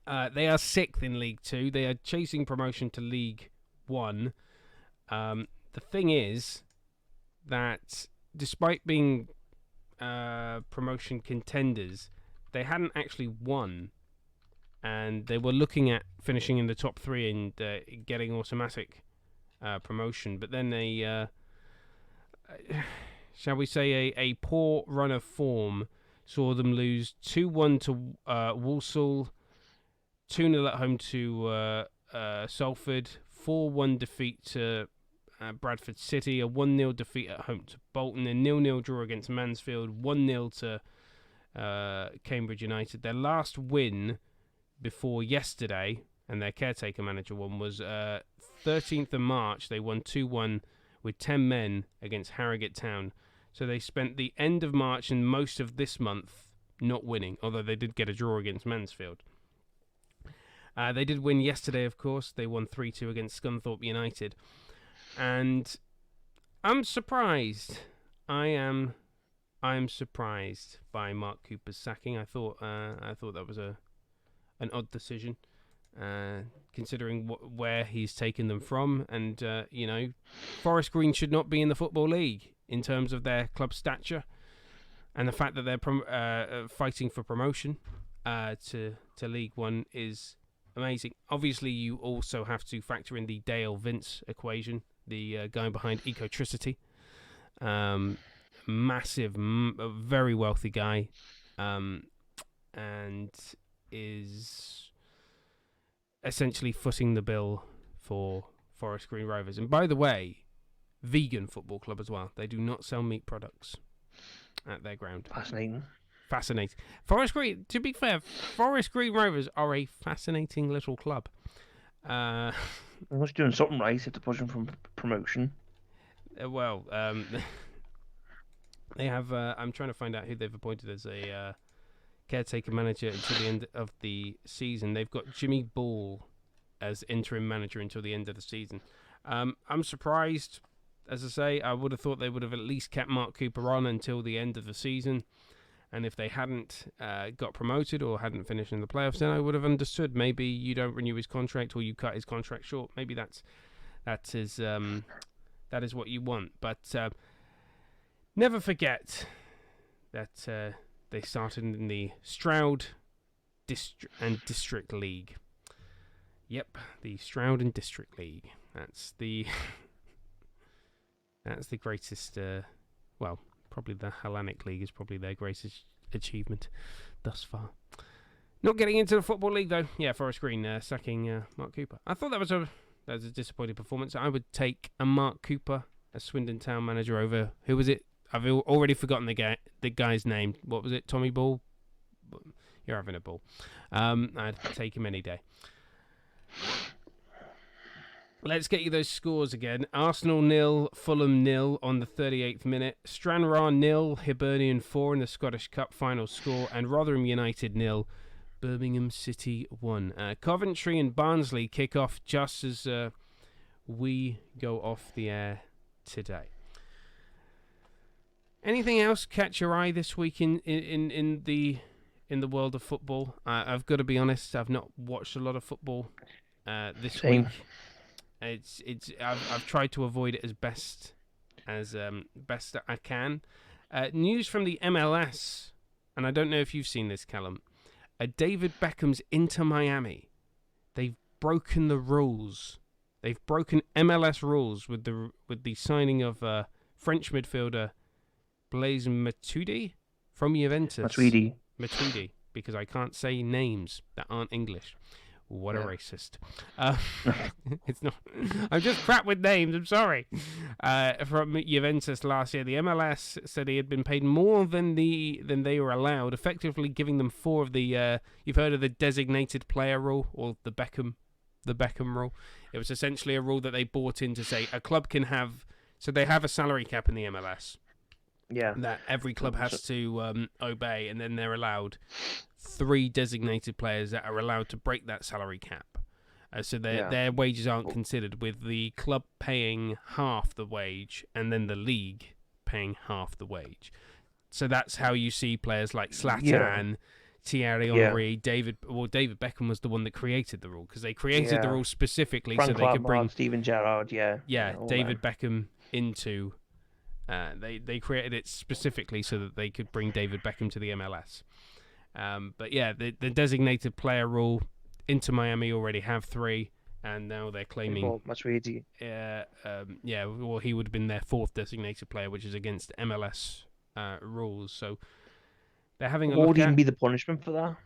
They are 6th in League 2. They are chasing promotion to League 1. The thing is that despite being promotion contenders, they hadn't actually won, and they were looking at finishing in the top 3 and getting automatic promotion, but then shall we say a poor run of form saw them lose 2-1 to Walsall, 2-0 at home to Salford, 4-1 defeat to Bradford City, a 1-0 defeat at home to Bolton, a 0-0 draw against Mansfield, 1-0 to Cambridge United. Their last win before yesterday, and their caretaker manager one, was 13th of March. They won 2-1 with 10 men against Harrogate Town. So they spent the end of March and most of this month not winning, although they did get a draw against Mansfield. They did win yesterday, of course. They won 3-2 against Scunthorpe United. And I'm surprised. I'm surprised by Mark Cooper's sacking. I thought that was an odd decision. Considering where he's taken them from, and Forest Green should not be in the Football League in terms of their club stature, and the fact that they're fighting for promotion to League 1 is amazing. Obviously, you also have to factor in the Dale Vince equation, the guy behind Ecotricity, massive, very wealthy guy, and is essentially footing the bill for Forest Green Rovers. And by the way, vegan football club as well. They do not sell meat products at their ground. Fascinating. Forest Green, to be fair, Forest Green Rovers are a fascinating little club. They're doing something right if they're pushing from promotion. They have... I'm trying to find out who they've appointed as a... caretaker manager until the end of the season. They've got Jimmy Ball as interim manager until the end of the season. I'm surprised, as I say. I would have thought they would have at least kept Mark Cooper on until the end of the season, and if they hadn't got promoted or hadn't finished in the playoffs, then I would have understood. Maybe you don't renew his contract or you cut his contract short. Maybe that is what you want. But never forget that they started in the Stroud District League. Yep, the Stroud and District League. That's the greatest. Probably the Hellenic League is probably their greatest achievement thus far. Not getting into the Football League though. Yeah, Forest Green sacking Mark Cooper. I thought that was That's a disappointing performance. I would take a Mark Cooper, a Swindon Town manager, over who was it? I've already forgotten the guy's name. What was it? Tommy Ball. You're having a ball. I'd take him any day. Let's get you those scores again. Arsenal 0, Fulham 0 on the 38th minute. Stranraer 0, Hibernian 4 in the Scottish Cup final score. And Rotherham United 0, Birmingham City 1. Coventry and Barnsley kick off just as we go off the air today. Anything else catch your eye this week in the world of football? I've got to be honest, I've not watched a lot of football this week. I've tried to avoid it as best I can. News from the MLS, and I don't know if you've seen this, Callum. David Beckham's Inter Miami. They've broken the rules. They've broken MLS rules with the signing of French midfielder Blaise Matuidi from Juventus. Matuidi, because I can't say names that aren't English. What a racist. It's not. I'm just crap with names. I'm sorry. From Juventus last year, the MLS said he had been paid more than they were allowed, effectively giving them 4 of the. You've heard of the designated player rule or the Beckham rule. It was essentially a rule that they brought in to say a club can have. So they have a salary cap in the MLS. Yeah. That every club has to obey, and then they're allowed 3 designated players that are allowed to break that salary cap. So their wages aren't considered, with the club paying half the wage and then the league paying half the wage. So that's how you see players like Zlatan, Thierry Henry, David Beckham was the one that created the rule, because they created the rule specifically so they could bring Steven Gerrard, David Beckham into. They created it specifically so that they could bring David Beckham to the MLS. But yeah, the designated player rule, Inter Miami already have 3, and now they're claiming Matuidi. Well, he would have been their 4th designated player, which is against MLS rules. So they're having a look. What would even be the punishment for that?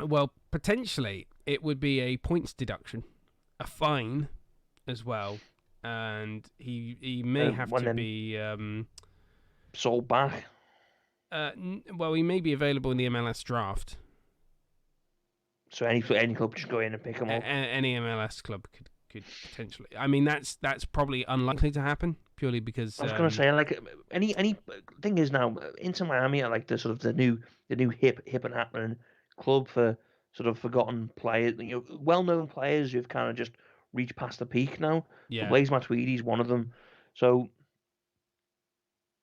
Well, potentially it would be a points deduction, a fine as well. And he may have to be sold back. Well, he may be available in the MLS draft. So any club just go in and pick him up. Any MLS club could potentially. I mean, that's probably unlikely to happen, purely because I was going to say, like, any thing is now Inter Miami are like the sort of the new hip and happening club for sort of forgotten players, well-known players who've kind of just reached past the peak now. Yeah. Blaise Matuidi's one of them. So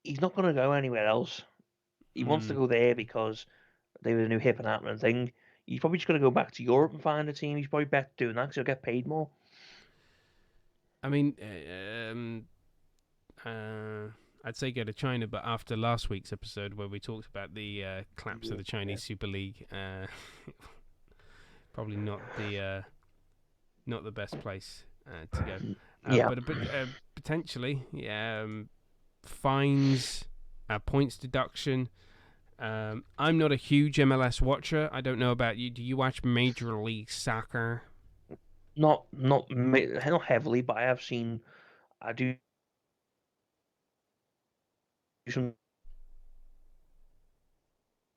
he's not going to go anywhere else. He wants to go there because they were the new hip and happening thing. He's probably just going to go back to Europe and find a team. He's probably better doing that because he'll get paid more. I mean, I'd say go to China, but after last week's episode where we talked about the collapse of the Chinese Super League, probably not the best place to go. But potentially, fines, points deduction. I'm not a huge MLS watcher. I don't know about you. Do you watch Major League Soccer? Not heavily, but I do some.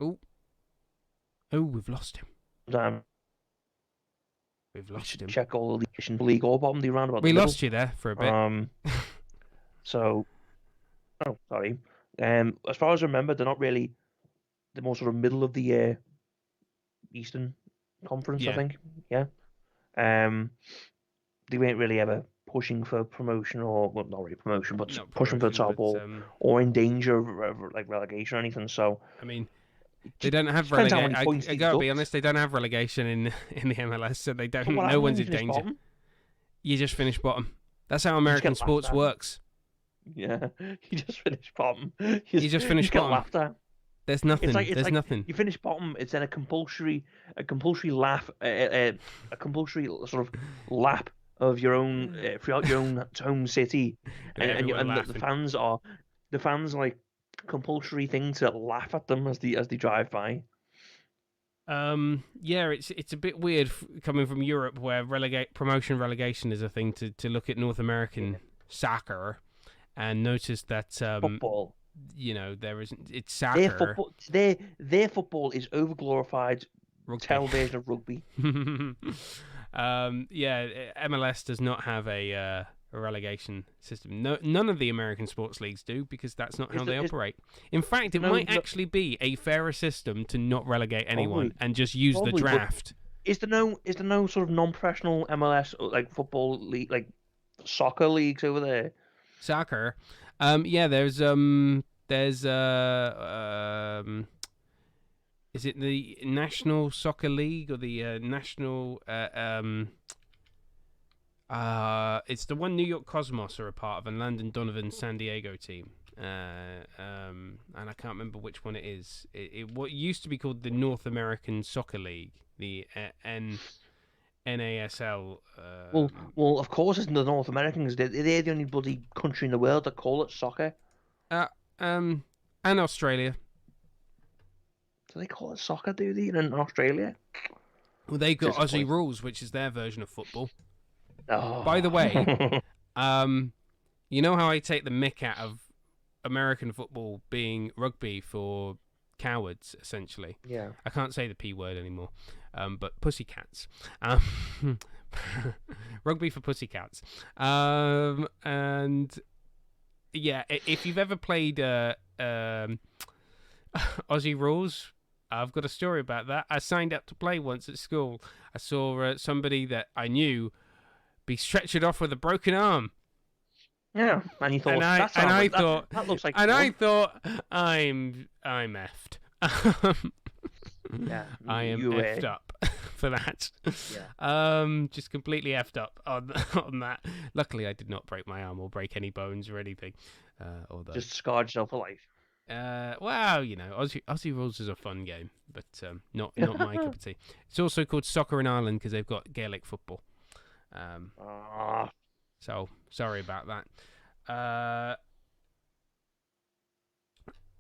Oh, we've lost him. We've lost him. Check all the league or bottom the roundabout. We lost you there for a bit. Sorry. As far as I remember, they're not really the more sort of middle of the year Eastern Conference. I think. Yeah. They weren't really ever pushing for promotion, or well, not really promotion, but pushing for the top, or in danger of like relegation or anything. So I mean. They don't have relegation. I gotta be honest. They don't have relegation in the MLS, so they don't. No one's in danger. Bottom? You just finish bottom. That's how American sports works. Yeah, you just finish bottom. You just finish bottom. Laughed at. There's nothing. There's nothing. You finish bottom. It's then a compulsory laugh, a compulsory sort of lap of your own throughout your own home city, and the fans like compulsory thing to laugh at them as they drive by. Yeah, it's a bit weird coming from Europe, where relegation is a thing, to look at North American soccer and notice that Football. there isn't. It's Their soccer. football. Their football is overglorified Rugby. television of rugby. MLS does not have a relegation system. No, none of the American sports leagues do, because that's not how they operate. In fact, it might actually be a fairer system to not relegate anyone and just use the draft. Is there no sort of non-professional MLS like football league, like soccer leagues over there? Soccer, there's is it the National Soccer League or the National? It's the one New York Cosmos are a part of, and Landon Donovan's San Diego team. And I can't remember which one it is. What used to be called the North American Soccer League, the NASL. Well, of course, it's the North Americans. They're the only bloody country in the world that call it soccer. And Australia. Do they call it soccer? Do they in Australia? Well, they've got Aussie Rules, which is their version of football. Oh. By the way, you know how I take the mick out of American football being rugby for cowards, essentially? Yeah. I can't say the P word anymore, but pussycats. Rugby for pussycats. And yeah, if you've ever played Aussie Rules, I've got a story about that. I signed up to play once at school. I saw somebody that I knew be stretchered off with a broken arm. Yeah, and you thought, that looks like fun. I thought, I'm effed. Yeah, I am effed up for that. Yeah. Just completely effed up on that. Luckily, I did not break my arm or break any bones or anything. Although just scarred yourself for life. Well, Aussie Rules is a fun game, but not my cup of tea. It's also called Soccer in Ireland because they've got Gaelic football. So sorry about that.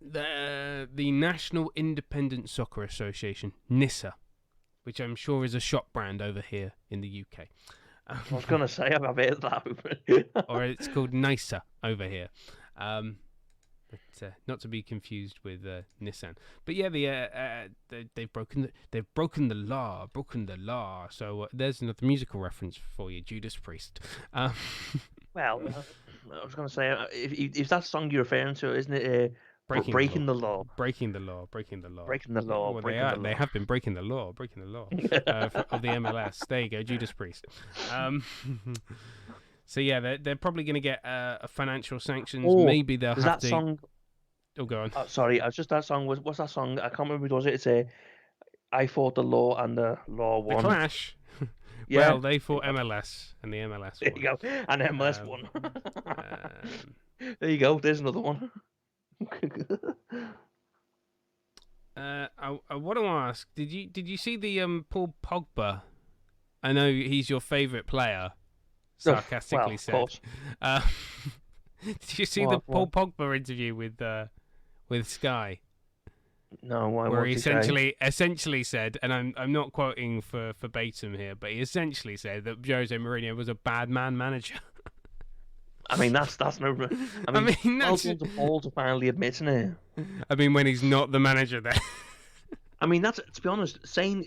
The National Independent Soccer Association, NISA, which I'm sure is a shop brand over here in the UK. I was going to say I've heard that. Or it's called NISA over here. But not to be confused with Nissan. But yeah, they've broken the law. So there's another musical reference for you, Judas Priest. Well, I was going to say, if that song you're referring to, isn't it breaking the law? Breaking the law. Well, they have been breaking the law of the MLS. There you go, Judas Priest. So yeah, they're probably going to get financial sanctions. Maybe they'll have that to. Song... Oh, go on. Sorry, that song was. What's that song? I can't remember who does it. It's I fought the law and the law won. The Clash. Yeah. Well, they fought MLS and the MLS won. There you go, and MLS won. There you go. There's another one. I want to ask, did you see the Paul Pogba? I know he's your favourite player. Sarcastically said. Did you see the Paul Pogba interview with Sky? No, where he essentially said, and I'm not quoting for verbatim here, but he essentially said that Jose Mourinho was a bad man manager. I mean, that's no. I mean, that's well done to Paul to finally admitting it. I mean, when he's not the manager there. I mean, that's, to be honest, saying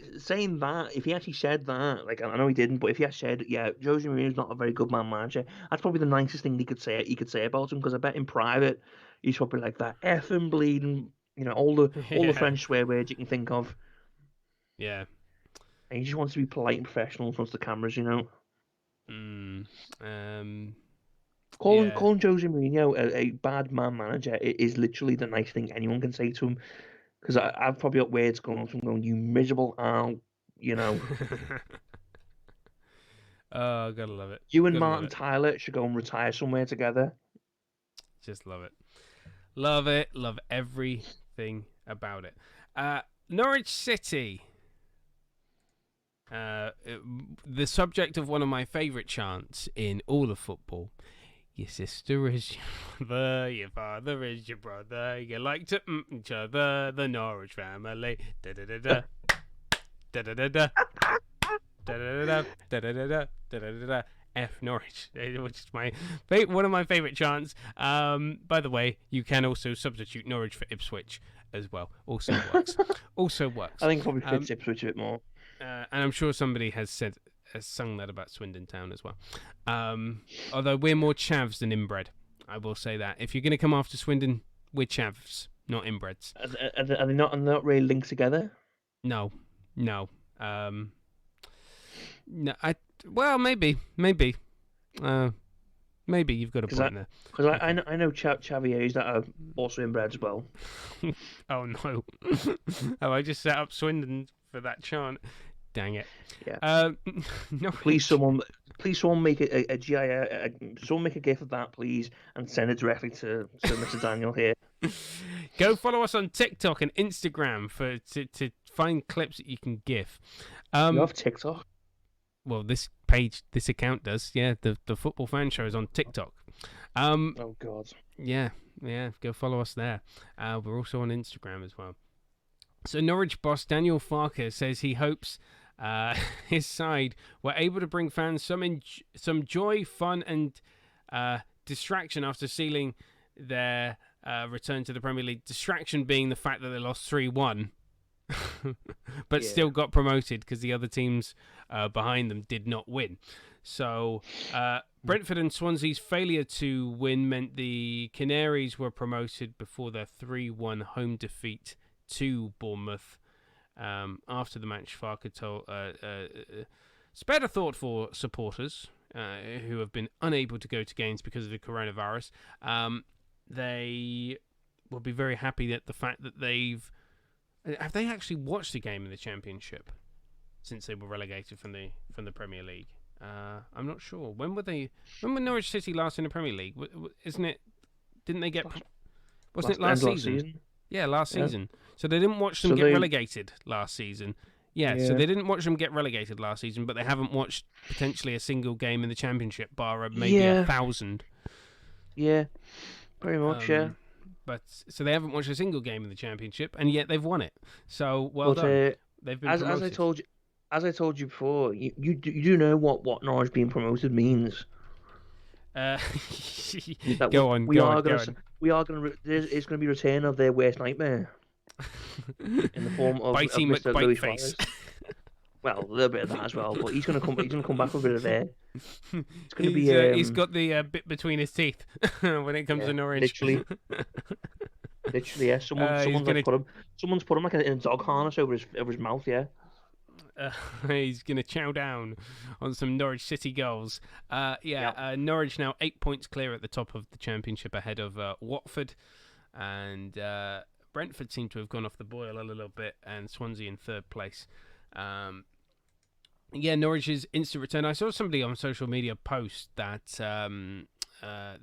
that, if he actually said that, like, I know he didn't, but if he had said, yeah, Jose Mourinho's not a very good man manager, that's probably the nicest thing he could say about him, because I bet in private he's probably like that effing bleeding, all the French swear words you can think of. Yeah. And he just wants to be polite and professional in front of the cameras, Calling Jose Mourinho a bad man manager is literally the nice thing anyone can say to him. Because I've probably got words going from going, you miserable owl, Oh, gotta love it. You and Martin Tyler should go and retire somewhere together. Just love it. Love it. Love everything about it. Norwich City. The subject of one of my favourite chants in all of football. Your sister is your mother, your father is your brother, you like to each other, the Norwich family. Da, da, da, da. Da-da-da-da. Da-da-da-da. Da-da-da-da. Da-da-da-da. F Norwich, which is one of my favourite chants. By the way, you can also substitute Norwich for Ipswich as well. Also works. I think it probably fits Ipswich a bit more. And I'm sure somebody has sung that about Swindon Town as well. Although we're more chavs than inbred, I will say that. If you're going to come after Swindon, we're chavs, not inbreds. Are they not really linked together? No. No, maybe. Maybe you've got a point there. Because I know Chaviers that are also inbred as well. Oh no! I just set up Swindon for that chant. Dang it! Yeah. No. Please, someone make a GIF. Someone make a GIF of that, please, and send it directly to Mr. Daniel here. Go follow us on TikTok and Instagram to find clips that you can GIF. You have TikTok? Well, this account does. Yeah, the Football Fan Show is on TikTok. Oh God. Yeah. Go follow us there. We're also on Instagram as well. So Norwich boss Daniel Farker says he hopes his side were able to bring fans some joy, fun, and distraction after sealing their return to the Premier League. Distraction being the fact that they lost 3-1. But still got promoted because the other teams behind them did not win. So Brentford and Swansea's failure to win meant the Canaries were promoted before their 3-1 home defeat to Bournemouth. After the match, Farker told spared a thought for supporters who have been unable to go to games because of the coronavirus. They will be very happy at the fact that have they actually watched a game in the Championship since they were relegated from the Premier League? I'm not sure. When were Norwich City last in the Premier League? Isn't it? Didn't they get? Wasn't it last season? Yeah, last season. So they didn't watch them get relegated last season. Yeah, so they didn't watch them get relegated last season, but they haven't watched potentially a single game in the Championship, bar maybe 1,000. Yeah, pretty much. Yeah. But so they haven't watched a single game in the Championship, and yet they've won it. So well done. They've been promoted. As I told you before, you do know what Norwich being promoted means. Go on. It's going to be return of their worst nightmare in the form of Bitey Mr. McBite Louis face. Well, a little bit of that as well, but he's going to come back with a bit of air. It's going to be. He's got the bit between his teeth when it comes to Norwich. Literally, yeah. Someone's put him like in a dog harness over his mouth. Yeah. He's going to chow down on some Norwich City goals. Norwich now 8 points clear at the top of the Championship ahead of Watford, and Brentford seem to have gone off the boil a little bit, and Swansea in third place. Norwich's instant return. I saw somebody on social media post that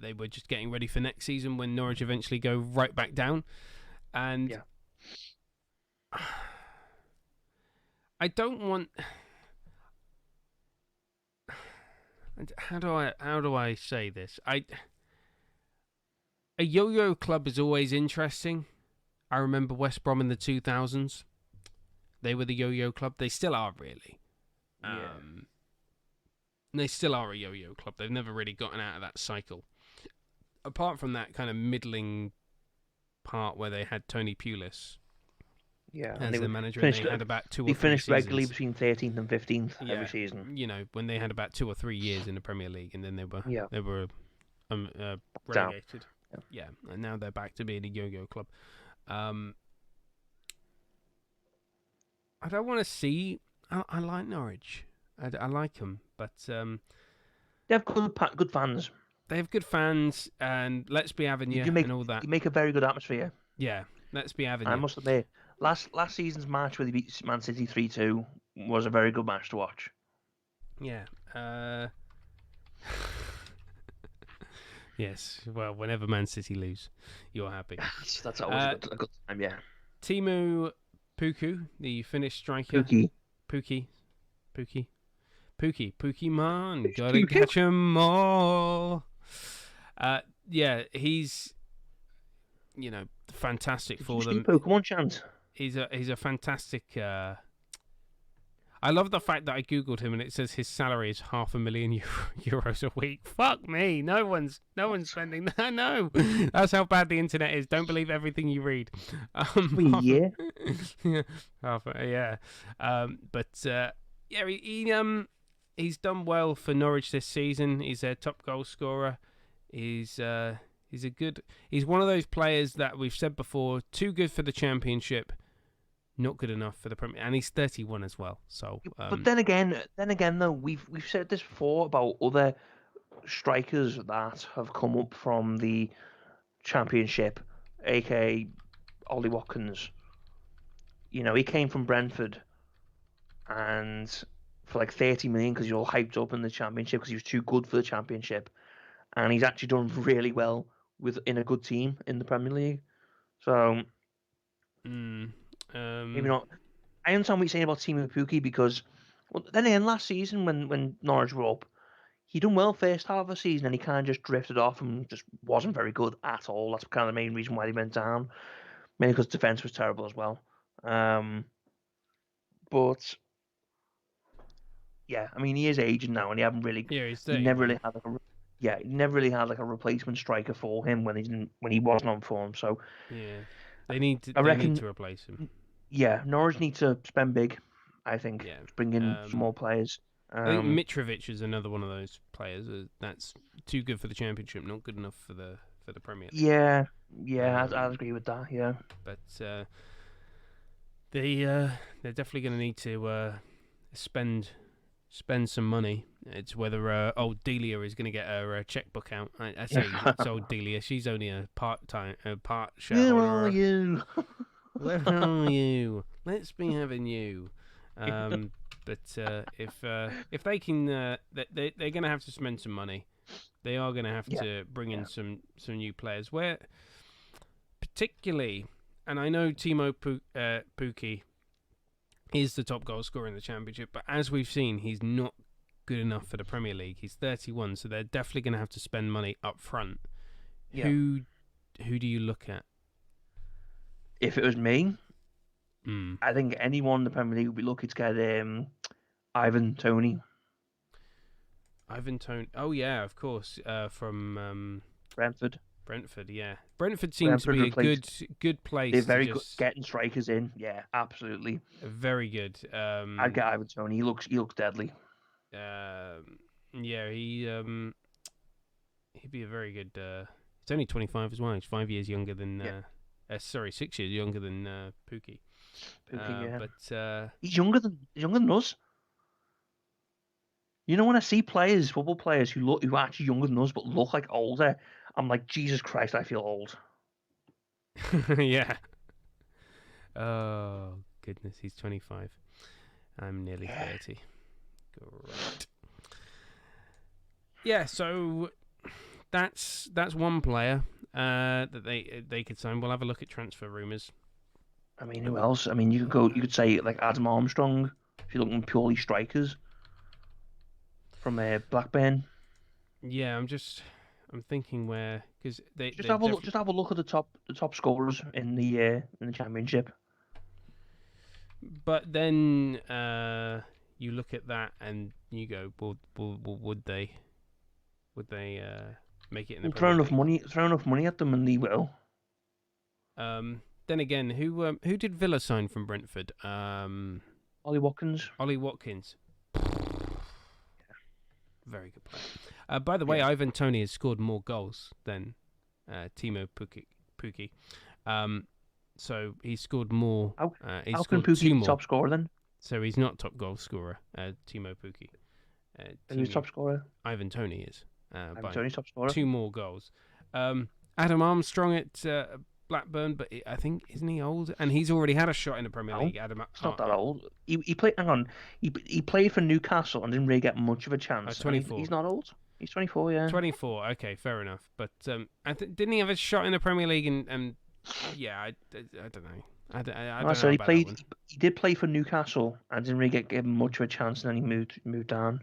they were just getting ready for next season when Norwich eventually go right back down, and I don't want. How do I say this? A yo-yo club is always interesting. I remember West Brom in the 2000s. They were the yo-yo club. They still are, really. They still are a yo-yo club. They've never really gotten out of that cycle. Apart from that kind of middling part where they had Tony Pulis. Yeah, as their manager, and they had about 2 or 3 seasons. They finished regularly between 13th and 15th every season. You know, when they had about 2 or 3 years in the Premier League, and then they were relegated. Yeah, and now they're back to being a yo-yo club. I don't want to see. I like Norwich. I like them, but they have good fans. They have good fans, and Let's Be Avenue and all that. You make a very good atmosphere. Yeah, Let's Be Avenue. I must admit, last season's match where they beat Man City 3-2 was a very good match to watch. Yeah. Yes. Well, whenever Man City lose, you're happy. That's always a good time. Yeah. Timu Puku, the Finnish striker. Pookie man, gotta catch 'em all. He's fantastic for them. Pokemon chant. He's a fantastic I love the fact that I googled him and it says his salary is €500,000 euros a week. Fuck me, no one's spending that. No, that's how bad the internet is. Don't believe everything you read. Yeah. Yeah. He's done well for Norwich this season. He's their top goal scorer. He's one of those players that we've said before, too good for the Championship, not good enough for the Premier, and he's 31 as well. So, but then again, though, we've said this before about other strikers that have come up from the Championship, aka Ollie Watkins. You know, he came from Brentford, and for like 30 million because he's all hyped up in the Championship because he was too good for the Championship, and he's actually done really well in a good team in the Premier League. So. Maybe not. I understand what you're saying about Timo Pukki because, well, then again, last season when Norwich were up, he done well first half of the season and he kind of just drifted off and just wasn't very good at all. That's kind of the main reason why they went down, mainly because defense was terrible as well. But yeah, I mean he is aging now and he haven't really. Yeah, he's he never really had like a replacement striker for him when he wasn't on form. So yeah, they need to replace him. Yeah, Norwich need to spend big, I think. Yeah. Bring in some more players. I think Mitrovic is another one of those players that's too good for the Championship, not good enough for the Premier League. Yeah, I agree with that. Yeah, but they're definitely going to need to spend some money. It's whether old Delia is going to get her checkbook out. I say it's old Delia. She's only a part shareholder. Where are you? Where are you? Let's be having you. But if they can, they're going to have to spend some money. They are going to have to bring in some new players. Where, particularly, and I know Timo Pukki is the top goal scorer in the Championship, but as we've seen, he's not good enough for the Premier League. He's 31, so they're definitely going to have to spend money up front. Yeah. Who do you look at? If it was me, I think anyone in the Premier League would be lucky to get Ivan Toney. Ivan Toney. Oh yeah, of course. From Brentford. Yeah. Brentford seems to be a good place. They're very good getting strikers in. Yeah, absolutely. Very good. I'd get Ivan Toney. He looks deadly. Yeah, he'd be a very good. He's only 25 as well. He's 5 years younger than. 6 years younger than Pukki. Yeah. But he's younger than us. You know, when I see football players who are actually younger than us but look like older, I'm like, Jesus Christ, I feel old. Yeah. Oh goodness, he's 25. I'm nearly 30. Great. Yeah, so that's one player that they could sign. We'll have a look at transfer rumours. I mean, who else? I mean, you could say like Adam Armstrong if you're looking purely strikers from Blackburn. Yeah, I'm thinking where because they just have a look at the top scorers in the Championship. But then you look at that and you go, well, would they make it in the throw enough money at them and they will. Then again, who did Villa sign from Brentford? Ollie Watkins. Very good player. By the way, Ivan Toney has scored more goals than Timo Pukki. So he's scored more. How can Pukki be top scorer then? So he's not top goal scorer, Timo Pukki. Who's top scorer? Ivan Toney is. Ivan Toney's top scorer. 2 more goals. Adam Armstrong at Blackburn, but I think isn't he old? And he's already had a shot in the Premier League. It's not that old. He played. Hang on, he played for Newcastle and didn't really get much of a chance. 24. He's not old. He's 24. Yeah. 24. Okay, fair enough. But didn't he have a shot in the Premier League? And yeah, I don't know. I don't know. So he did play for Newcastle and didn't really get given much of a chance. And then he moved down.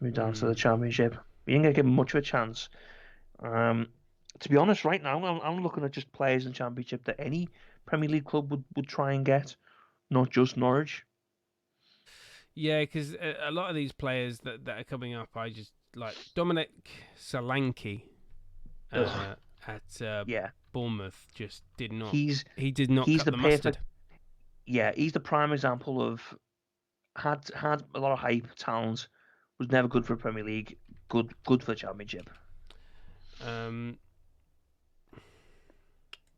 Moved down to the Championship. He didn't get given much of a chance. To be honest, right now I'm looking at just players in the Championship that any Premier League club would try and get, not just Norwich. Yeah, because a lot of these players that are coming up, I just like Dominic Solanke at Yeah, Bournemouth. Just did not. he's He did not he's cut the the mustard. perfect. Yeah, he's the prime example of had a lot of hype, talent, was never good for the Premier League. Good for the Championship. Um,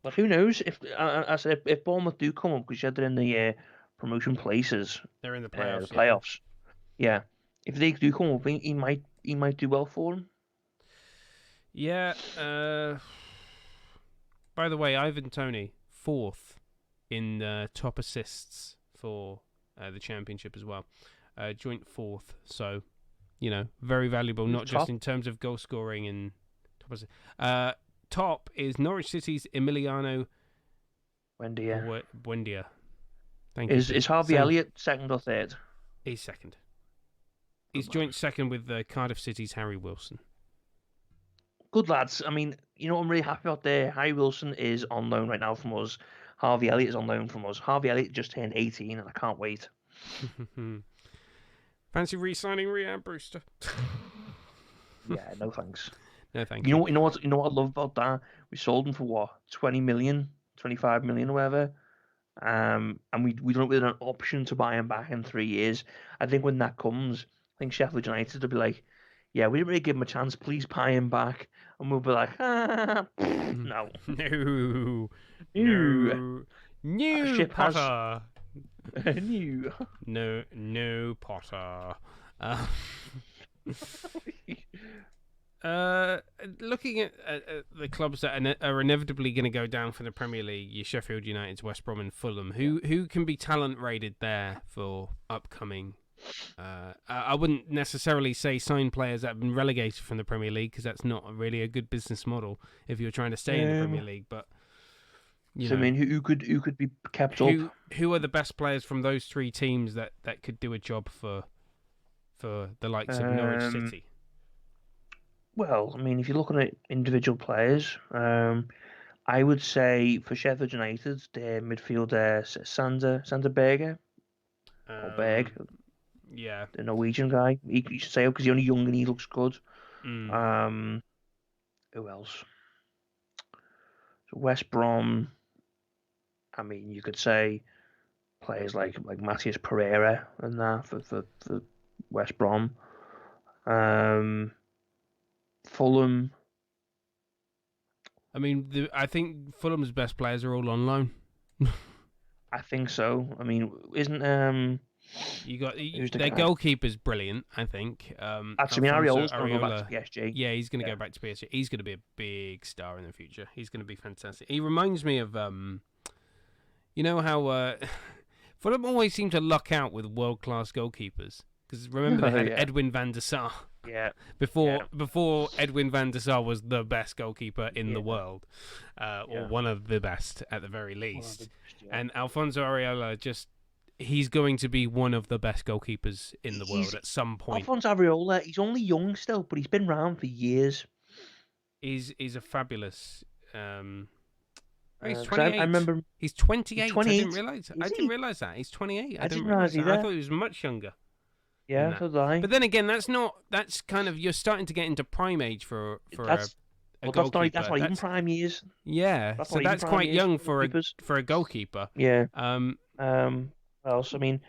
But who knows I said if Bournemouth do come up because they're in the promotion places, they're in the the playoffs. Yeah. playoffs. Yeah, if they do come up, he might do well for them. Yeah. By the way, Ivan Toney, 4th in top assists for the Championship as well. Joint 4th. So, very valuable, Who's not top? just in terms of goal scoring and top assists. Top is Norwich City's Emiliano Wendy. Buendia. Thank Is you. is Harvey Elliott second or third? He's second. He's joint second with Cardiff City's Harry Wilson. Good lads. I mean, what I'm really happy about there. Harry Wilson is on loan right now from us. Harvey Elliott is on loan from us. Harvey Elliott just turned 18, and I can't wait. Fancy re-signing Rhian Brewster? Yeah, no thanks. No, thank you. You know what I love about that? We sold him for what, 20 million, 25 million, or whatever. And we don't with an option to buy him back in 3 years. I think when that comes, I think Sheffield United will be like, yeah, we didn't really give him a chance. Please buy him back, and we'll be like, no, no, Ship Potter, new. no Potter. Looking at the clubs that are inevitably going to go down from the Premier League, your Sheffield United's, West Brom and Fulham, who can be talent rated there for upcoming? I wouldn't necessarily say sign players that have been relegated from the Premier League, because that's not really a good business model if you're trying to stay in the Premier League. But I mean, who could be kept up? Who are the best players from those 3 teams that could do a job for the likes of Norwich City? Well, I mean, if you're looking at individual players, I would say for Sheffield United, their midfielder Sander Berger, or Berg, yeah, the Norwegian guy. You should say because he's only young and he looks good. Who else? So West Brom. I mean, you could say players like Matthias Pereira and that for West Brom. Fulham. I mean, I think Fulham's best players are all on loan. I think so. I mean, isn't you got their goalkeeper's brilliant? I think. Actually, Ariola's going to go back to PSG. Yeah, he's going to go back to PSG. He's going to be a big star in the future. He's going to be fantastic. He reminds me of you know how Fulham always seem to luck out with world-class goalkeepers, because remember they had Edwin van der Sar. Yeah. Before Edwin van der Sar was the best goalkeeper in the world, or one of the best at the very least. And Alfonso Areola, he's going to be one of the best goalkeepers in the world at some point. Alfonso Areola, he's only young still, but he's been around for years. He's a fabulous. He's 28. I remember he's 28. He's 28. I didn't realize that. He's 28. I didn't realize either. I thought he was much younger. Yeah, so did I. But then again, that's kind of, you're starting to get into prime age for a goalkeeper. That's not even prime years. Yeah, that's quite young for a goalkeeper. Yeah. What else? I mean,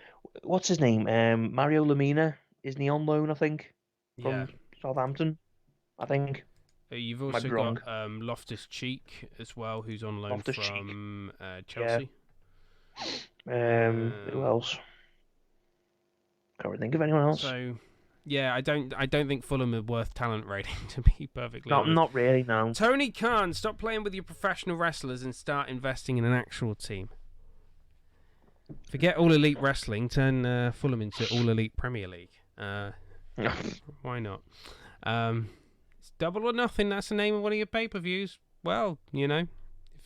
what's his name? Mario Lemina, isn't he on loan? I think from Southampton. I think. You've also got Loftus-Cheek as well, who's on loan from Chelsea. Yeah. Who else? Can't really think of anyone else. So, yeah, I don't think Fulham are worth talent rating, to be perfectly honest. Not really, no. Tony Khan, stop playing with your professional wrestlers and start investing in an actual team. Forget All Elite Wrestling, turn Fulham into All Elite Premier League. Why not? It's Double or Nothing, that's the name of one of your pay-per-views. Well, if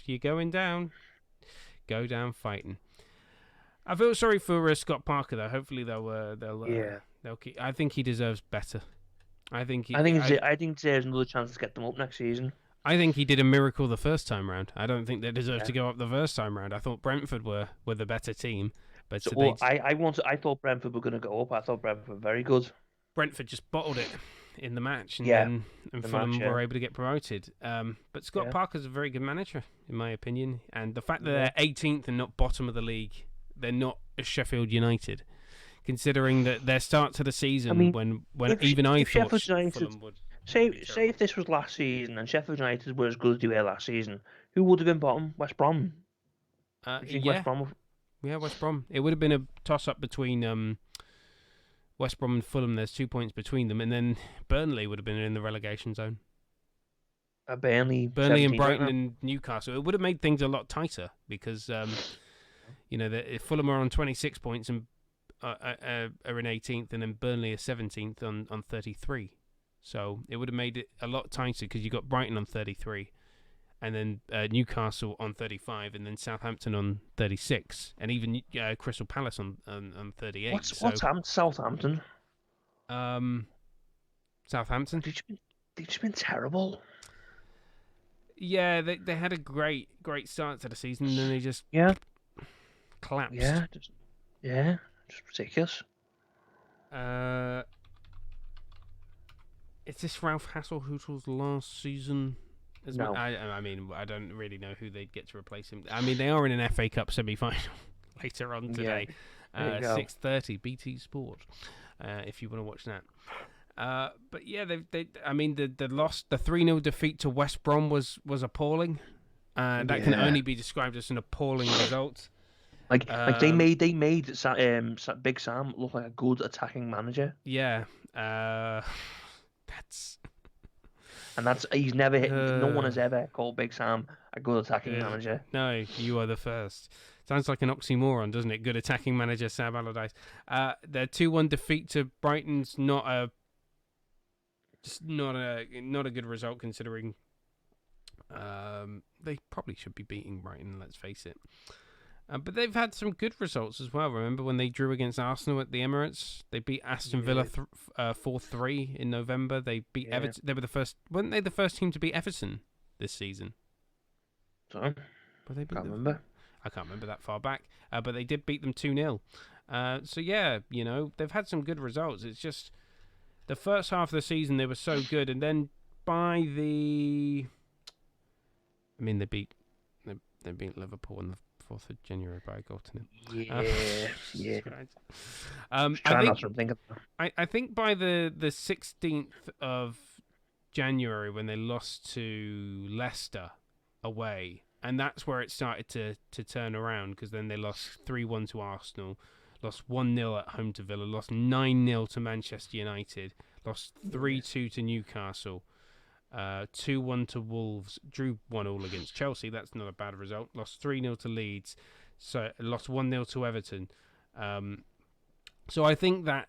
you're going down, go down fighting. I feel sorry for Scott Parker though. Hopefully they'll keep. I think he deserves better. I think he deserves another chance to get them up next season. I think he did a miracle the first time round. I don't think they deserved to go up the first time round. I thought Brentford were the better team, But So, well, I thought Brentford were going to go up. I thought Brentford were very good. Brentford just bottled it in the match, and Yeah, then the Fulham match. were Yeah, able to get promoted. But Scott yeah, Parker's a very good manager, in my opinion. And the fact that yeah. they're 18th and not bottom of the league, they're not a Sheffield United, considering that their start to the I season, mean, when if even I if thought Sheffield United Fulham would be say terrible. if this was last season and Sheffield United were as good as they were last season, who would have been bottom? West Brom. Do you think West Yeah, Brom? yeah, West Brom. It would have been a toss-up between West Brom and Fulham. There's 2 points between them, and then Burnley would have been in the relegation zone. Burnley Burnley and 17th right Brighton now. and Newcastle. It would have made things a lot tighter because Fulham are on 26 points and are in 18th, and then Burnley are 17th on 33. So it would have made it a lot tighter because you got Brighton on 33, and then Newcastle on 35, and then Southampton on 36, and even Crystal Palace on 38. What's Southampton? Southampton. They've just been terrible. Yeah, they had a great start to the season, and then they just Yeah, collapsed. just ridiculous. Is this Ralph Hasenhüttl's last season? No. I mean, I don't really know who they'd get to replace him. I mean, they are in an FA Cup semi-final later on today, 6:30 BT Sport, if you want to watch that. But yeah, the loss, the 3-0 defeat to West Brom was appalling. That can only be described as an appalling result. Like they made Big Sam look like a good attacking manager. Yeah, he's never hit. No one has ever called Big Sam a good attacking manager. No, you are the first. Sounds like an oxymoron, doesn't it? Good attacking manager Sam Allardyce. Their 2-1 defeat to Brighton's not a good result considering they probably should be beating Brighton. Let's face it. But they've had some good results as well. Remember when they drew against Arsenal at the Emirates? They beat Aston Villa 4-3 in November. They beat Everton. They were the first. Weren't they the first team to beat Everton this season? So, can't remember. I can't remember that far back. But they did beat them 2-0. So yeah, they've had some good results. It's just the first half of the season they were so good, and then by they beat Liverpool in the 4th of January by a goal to nil. Yeah. I think by the 16th of January when they lost to Leicester away, and that's where it started to turn around because then they lost 3-1 to Arsenal, lost 1-0 at home to Villa, lost 9-0 to Manchester United, lost 3-2 to Newcastle. 2-1 to Wolves, drew 1-1 against Chelsea. That's not a bad result. Lost 3-0 to Leeds, so lost 1-0 to Everton. So I think that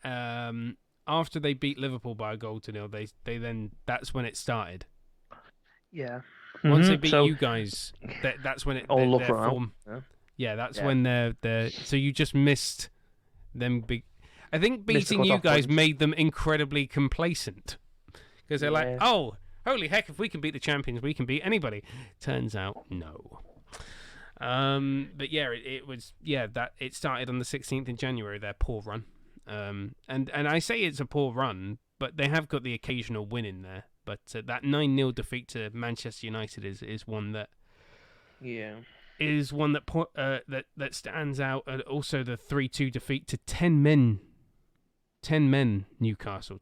after they beat Liverpool by a goal to nil, they then that's when it started. Yeah. Once they beat you guys, that's when their form. Yeah, that's when they're. So you just missed them. I think beating you guys made them incredibly complacent because they're like, oh. Holy heck, if we can beat the champions, we can beat anybody. Turns out, no. But yeah, it started on the 16th of January, their poor run. And I say it's a poor run, but they have got the occasional win in there. But that 9-0 defeat to Manchester United is one that that stands out. And also the 3-2 defeat to 10-man Newcastle. A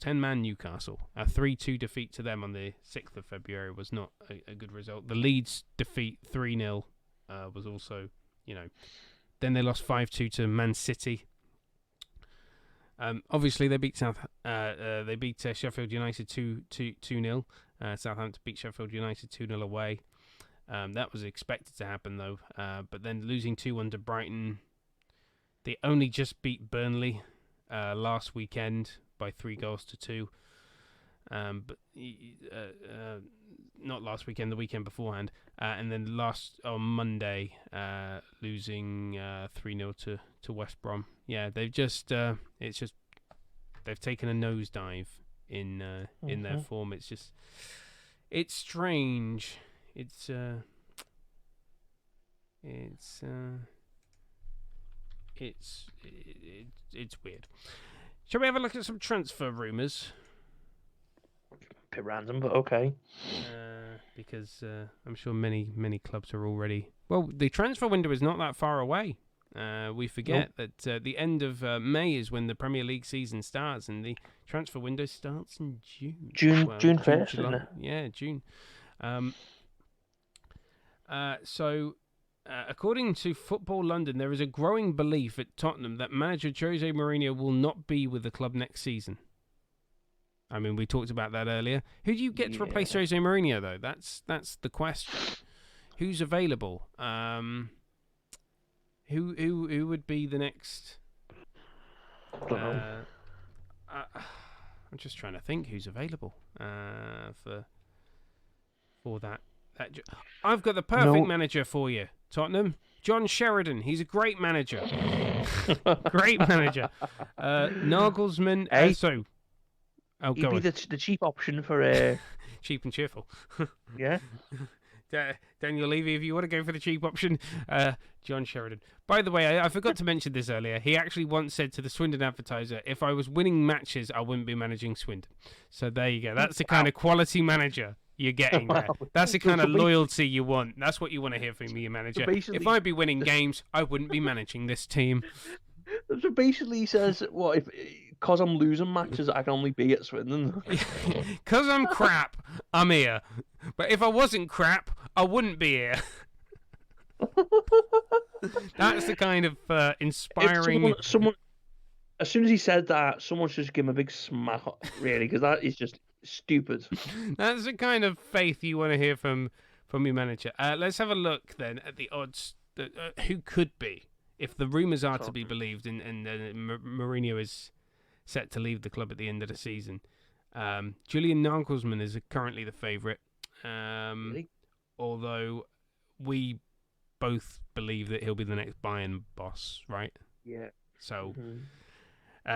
3-2 defeat to them on the 6th of February was not a good result. The Leeds defeat 3-0 was also, then they lost 5-2 to Man City. Obviously they beat Sheffield United 2-0. Southampton beat Sheffield United 2-0 away. That was expected to happen though. But then losing 2-1 to Brighton. They only just beat Burnley last weekend by 3-2. But not last weekend, the weekend beforehand. And then on Monday, losing 3-0 to West Brom. Yeah, they've just they've taken a nosedive in their form. It's strange. It's It's weird. Shall we have a look at some transfer rumours? Bit random, but okay. Because I'm sure many clubs are already... Well, the transfer window is not that far away. We forget that the end of May is when the Premier League season starts, and the transfer window starts in June. June 1st, July. isn't it? Yeah, June. According to Football London, there is a growing belief at Tottenham that manager Jose Mourinho will not be with the club next season. I mean, we talked about that earlier. Who do you get to replace Jose Mourinho, though? That's the question. Who's available? Who would be the next? I'm just trying to think who's available for that. I've got the perfect manager for you, Tottenham. John Sheridan. He's a great manager. Great manager. Nagelsmann. He'd be the cheap option for cheap and cheerful. Yeah. Daniel Levy, if you want to go for the cheap option, John Sheridan. By the way, I forgot to mention this earlier. He actually once said to the Swindon Advertiser, if I was winning matches, I wouldn't be managing Swindon. So there you go. That's the kind of quality manager you're getting there. That's the kind of loyalty you want. That's what you want to hear from me, your manager. So if I'd be winning games, I wouldn't be managing this team. So basically he says, what, because I'm losing matches, I can only be at Swindon. Because I'm crap, I'm here. But if I wasn't crap, I wouldn't be here. That's the kind of inspiring... Someone, as soon as he said that, someone should just give him a big smack, really, because that is just stupid. That's the kind of faith you want to hear from your manager. Let's have a look, then, at the odds. Who could be, if the rumours are to be believed, and Mourinho is set to leave the club at the end of the season. Julian Nagelsmann is currently the favourite. Really? Although we both believe that he'll be the next Bayern boss, right? Yeah. So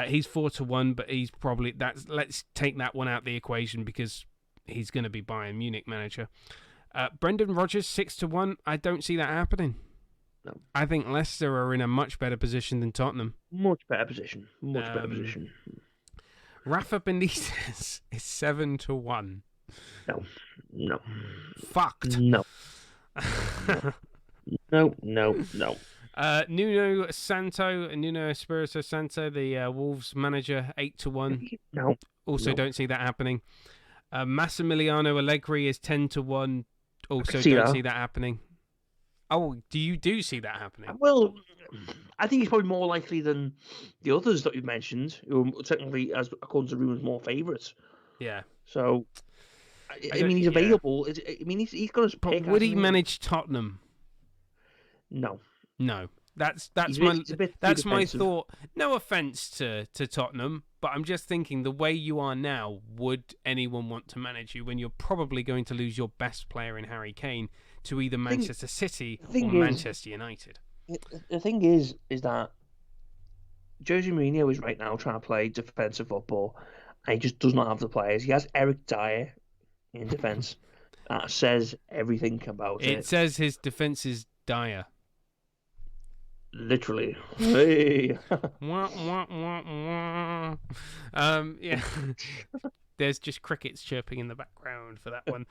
he's 4-1, but he's probably let's take that one out of the equation because he's going to be Bayern Munich manager. Brendan Rodgers 6-1. I don't see that happening. No. I think Leicester are in a much better position than Tottenham. Much better position. Rafa Benitez is 7-1. No. Fucked. No. No. Nuno Espirito Santo, the Wolves manager, 8-1. No. Also, don't see that happening. Massimiliano Allegri is 10-1. Also, don't see that happening. Oh, do you see that happening? Well, I think he's probably more likely than the others that you've mentioned, who are technically, as according to rumours, more favourites. Yeah. So, I mean, he's available. I mean, he's got his pick. But would he manage Tottenham? No. That's my thought. No offence to Tottenham, but I'm just thinking the way you are now, would anyone want to manage you when you're probably going to lose your best player in Harry Kane to either Manchester City or Manchester United? The thing is that Jose Mourinho is right now trying to play defensive football, and he just does not have the players. He has Eric Dyer in defence. That says everything about it. It says his defence is dire. Literally. Hey. Yeah. There's just crickets chirping in the background for that one.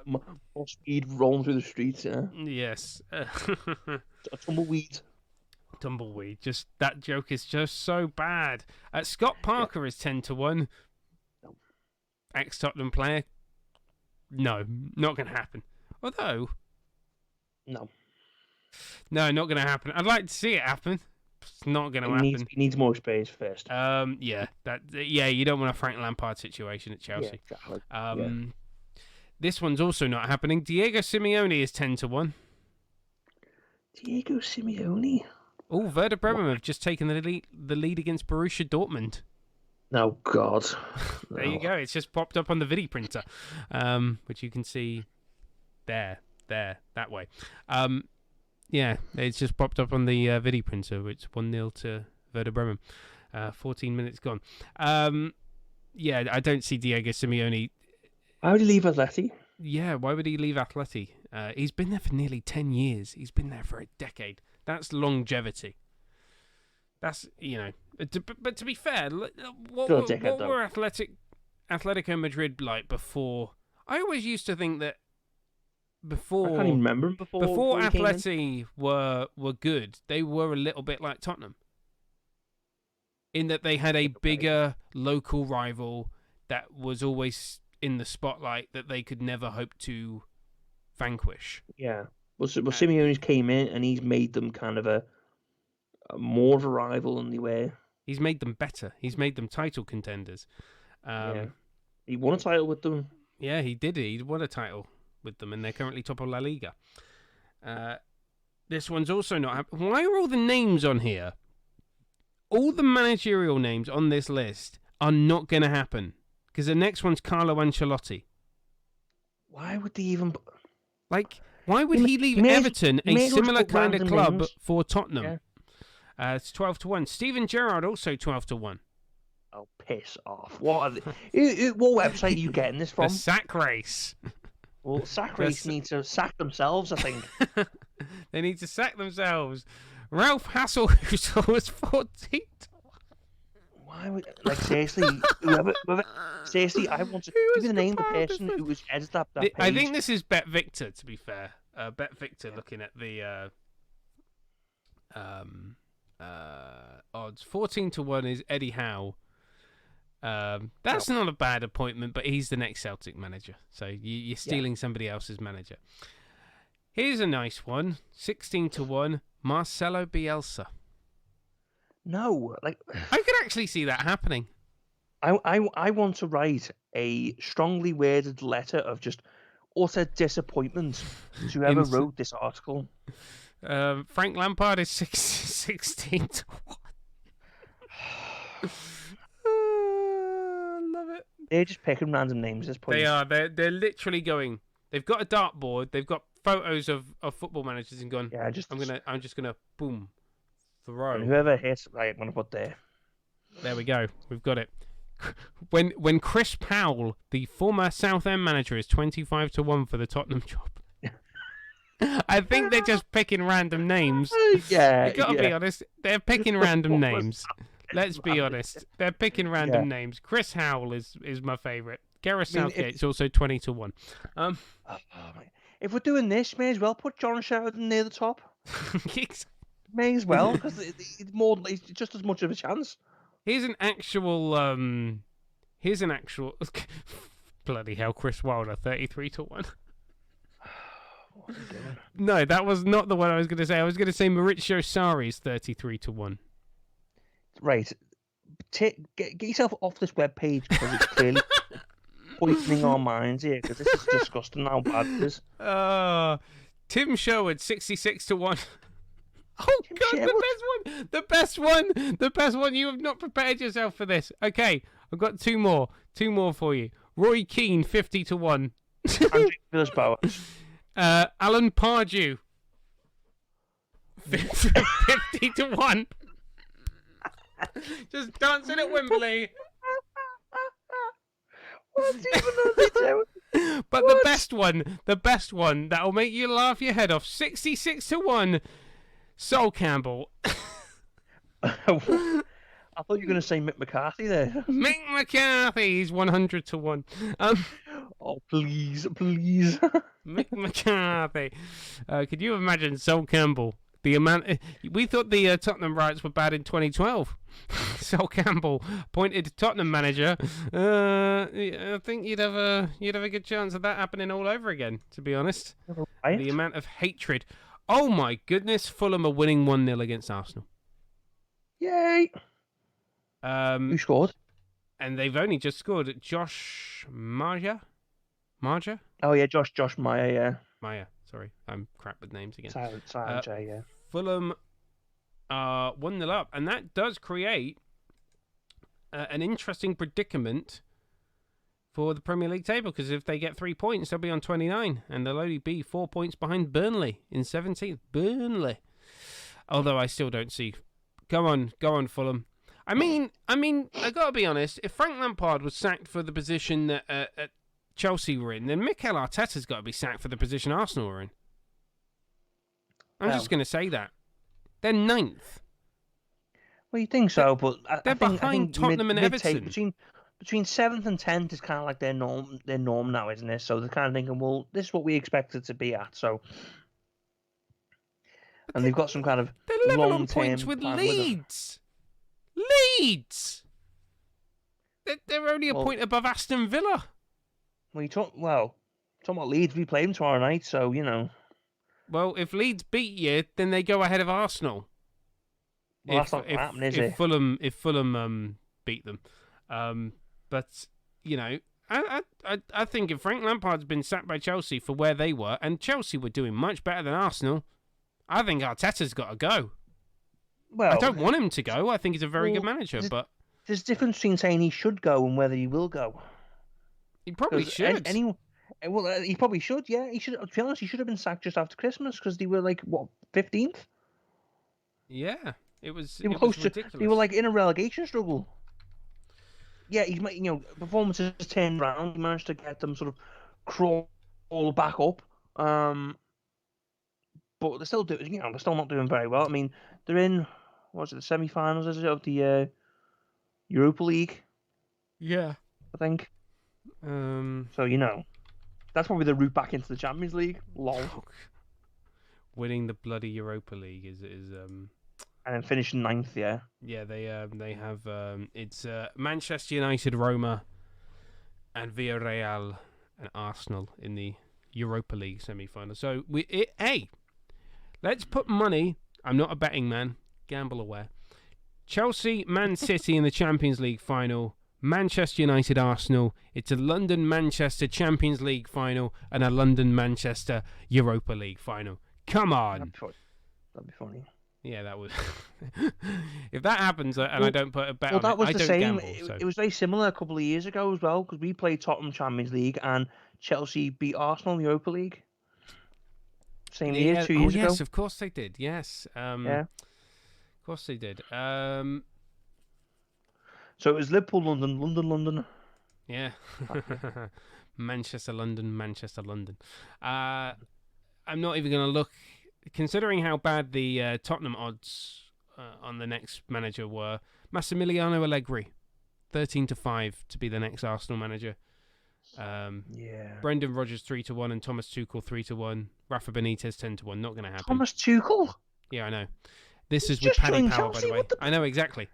More speed rolling through the streets, yeah. Yes. A tumbleweed. Just that joke is just so bad. Scott Parker is 10-1. No. Ex-Tottenham player. No, not going to happen. Although... No, not going to happen. I'd like to see it happen. It's not going to happen. He needs more space first. You don't want a Frank Lampard situation at Chelsea. Yeah, exactly. This one's also not happening. Diego Simeone is 10-1. Diego Simeone? Oh, Werder Bremen have just taken the lead against Borussia Dortmund. Oh, God. There you go. It's just popped up on the video printer, which you can see there, that way. It's just popped up on the video printer. It's 1-0 to Werder Bremen. 14 minutes gone. I don't see Diego Simeone. Why would he leave Atleti? Yeah, why would he leave Atleti? He's been there for nearly 10 years. He's been there for a decade. That's longevity. That's but to be fair, what Still a dickhead, though. were Atletico Madrid like before? I always used to think that I can't even remember him before he came in. Atleti were good, they were a little bit like Tottenham, in that they had a bigger local rival that was always in the spotlight that they could never hope to vanquish. Yeah. Well, Simeone's came in and he's made them kind of a more of a rival than they were. He's made them better. He's made them title contenders. Yeah. He won a title with them. Yeah, he did. He won a title with them, and they're currently top of La Liga. This one's also not happening. Why are all the names on here? All the managerial names on this list are not going to happen, because the next one's Carlo Ancelotti. Why would they even... Like, why would he leave Everton, a similar kind of club, for Tottenham? Yeah. It's 12-1. Steven Gerrard also 12-1. Oh, piss off. What are they... what website are you getting this from? The Sack Race. Well, Sack Race need to sack themselves, I think. They need to sack themselves. Ralph Hasenhuttl was 14. Why would... Like, seriously, seriously, I want to... Give me the name of the person who was edited that page. I think this is Bet Victor, to be fair. Bet Victor looking at the odds. 14-1 is Eddie Howe. That's not a bad appointment, but he's the next Celtic manager. So you're stealing somebody else's manager. Here's a nice one. 16-1, Marcelo Bielsa. No, like... I could actually see that happening. I want to write a strongly worded letter of just utter disappointment to whoever wrote this article. Frank Lampard is 16-1. Love it. They're just picking random names at this point. They are. They're literally going. They've got a dartboard. They've got photos of football managers and gone. Yeah, I'm just gonna boom, throw. And whoever hits, right, I'm gonna put there. There we go. We've got it. When Chris Powell, the former Southend manager, is 25-1 for the Tottenham job. I think they're just picking random names. Yeah, you gotta be honest. They're picking random names. Let's be honest. They're picking random names. Chris Howell is my favourite. Gareth Southgate's also 20-1. If we're doing this, may as well put John Sheridan near the top. May as well, because it's just as much of a chance. Here's an actual. Bloody hell, Chris Wilder, 33-1. No, that was not the one I was going to say. I was going to say Maurizio Sarri's 33-1. Right. Get yourself off this webpage because it's clearly poisoning our minds here, because this is disgusting how bad it is. Tim Sherwood, 66-1. Oh, Tim God, Sherwood. The best one. You have not prepared yourself for this. Okay, I've got two more for you. Roy Keane, 50-1. Andrew Villas-Boas. Alan Pardew, 50-1. Just dancing at Wembley. But the best one that'll make you laugh your head off, 66-1, Sol Campbell. I thought you were going to say Mick McCarthy there. Mick McCarthy's 100-1. Oh, please. Mick McCarthy. Could you imagine Sol Campbell? The amount we thought the Tottenham riots were bad in 2012. Sol Campbell appointed Tottenham manager. I think you'd have a good chance of that happening all over again. To be honest, right. The amount of hatred. Oh my goodness! Fulham are winning 1-0 against Arsenal. Yay! Who scored? And they've only just scored. Josh Marja? Oh yeah, Josh Meyer. Yeah. Meyer. Sorry, I'm crap with names again. Silent J, yeah. Fulham are 1-0 up, and that does create an interesting predicament for the Premier League table, because if they get 3 points, they'll be on 29, and they'll only be 4 points behind Burnley in 17th. Burnley. Although I still don't see... Go on, Fulham. I mean, I gotta be honest, if Frank Lampard was sacked for the position that at Chelsea were in, then Mikel Arteta's got to be sacked for the position Arsenal were in. I'm just going to say that. They're 9th. Well, you think so, but They're I think behind Tottenham and Everton. between 7th and 10th is kind of like their norm now, isn't it? So they're kind of thinking, well, this is what we expect it to be at. So, and they've got some kind of they're level on long-term points with plan with them. Leeds. Leeds. They're only a point above Aston Villa. Talking about Leeds, we play them tomorrow night, so you know. Well, if Leeds beat you, then they go ahead of Arsenal. Well, that's not happening, is it? If Fulham beat them, but you know, I think if Frank Lampard's been sacked by Chelsea for where they were, and Chelsea were doing much better than Arsenal, I think Arteta's got to go. Well, I don't want him to go. I think he's a very good manager, but there's a difference between saying he should go and whether he will go. He probably should. He probably should. Yeah, he should. To be honest, he should have been sacked just after Christmas because they were like 15th. Yeah, it was. They were close to. They were like in a relegation struggle. Yeah, performances turned around. He managed to get them sort of crawl back up. But they're still doing. They're still not doing very well. I mean, they're in. What's it? The semi-finals of the Europa League. Yeah, I think. So that's probably the route back into the Champions League. Lol. Winning the bloody Europa League is and then finishing 9th. Yeah. Yeah, they have it's Manchester United, Roma, and Villarreal and Arsenal in the Europa League semi-final. So let's put money. I'm not a betting man. Gamble aware. Chelsea, Man City in the Champions League final. Manchester United, Arsenal. It's a London-Manchester Champions League final and a London-Manchester Europa League final. Come on. That'd be funny. Yeah, that would. If that happens and I don't put a bet on that was I the don't same. Gamble, It was very similar a couple of years ago as well because we played Tottenham Champions League and Chelsea beat Arsenal in the Europa League. Same year, 2 years ago. Yes, of course they did. Yes. Yeah. Of course they did. So it was Liverpool, London. Yeah. Manchester, London. I'm not even going to look, considering how bad the Tottenham odds on the next manager were. Massimiliano Allegri, 13-5 to be the next Arsenal manager. Brendan Rodgers 3-1 and Thomas Tuchel 3-1. Rafa Benitez 10-1. Not going to happen. Thomas Tuchel? Yeah, I know. This is with Paddy Power, by the way. I know exactly.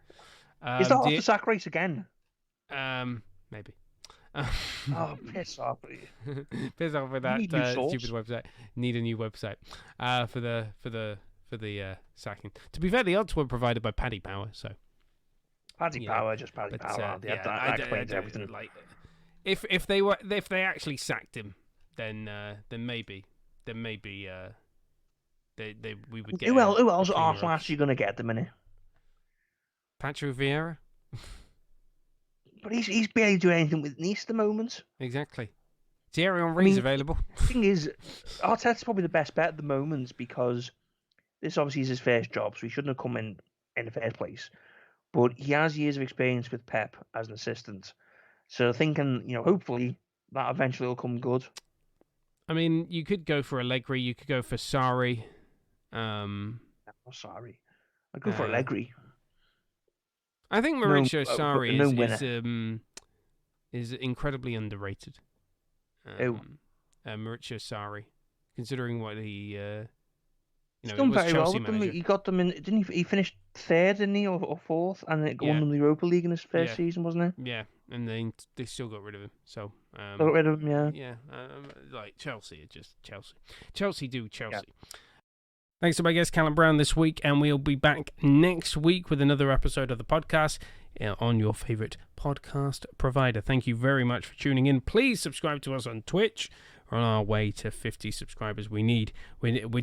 Is that off the sack race again? Maybe. Oh, piss off! Piss off with that stupid website. Need a new website for the sacking. To be fair, the odds were provided by Paddy Power, so Paddy Power. That explains everything. Like, if they actually sacked him, then maybe we would get. Who else are Arsenal actually going to get them in it? Patrick Vieira. But he's barely doing anything with Nice at the moment. Exactly. Thierry Henry's available. The thing is, Arteta's probably the best bet at the moment because this obviously is his first job, so he shouldn't have come in the first place. But he has years of experience with Pep as an assistant. So thinking, hopefully that eventually will come good. I mean, you could go for Allegri, you could go for Sarri. Sorry. I'd go for Allegri. I think Maurizio Sarri is incredibly underrated. Maurizio Sarri, considering what he he's done very well with them. He got them in, didn't he? He finished third, didn't he, or fourth, and it won them the Europa League in his first season, wasn't it? Yeah, and they still got rid of him. So got rid of him, yeah. Yeah, like Chelsea are just Chelsea. Chelsea do Chelsea. Yeah. Thanks to my guest Callum Brown this week, and we'll be back next week with another episode of the podcast on your favourite podcast provider. Thank you very much for tuning in. Please subscribe to us on Twitch. We're on our way to 50 subscribers. We're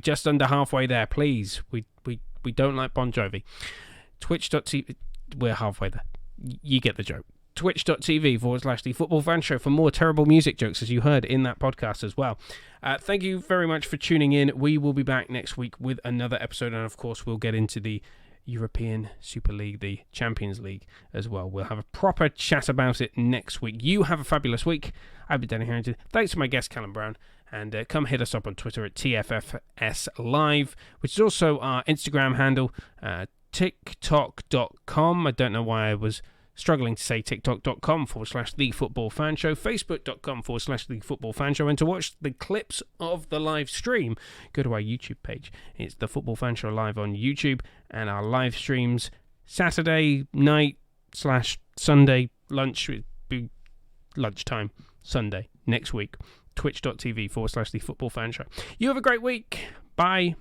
just under halfway there. Please, we don't like Bon Jovi. Twitch.tv. We're halfway there. You get the joke. Twitch.tv/The Football Fan Show for more terrible music jokes, as you heard in that podcast as well. Thank you very much for tuning in. We will be back next week with another episode, and of course we'll get into the European Super League, the Champions League as well. We'll have a proper chat about it next week. You have a fabulous week. I've been Danny Harrington. Thanks to my guest Callum Brown, and come hit us up on Twitter at TFFS Live, which is also our Instagram handle. tiktok.com. I don't know why I was struggling to say tiktok.com/The Football Fan Show, facebook.com/The Football Fan Show, and to watch the clips of the live stream, go to our YouTube page. It's The Football Fan Show live on YouTube, and our live streams Saturday night/Sunday lunchtime, Sunday next week. Twitch.tv/The Football Fan Show. You have a great week. Bye.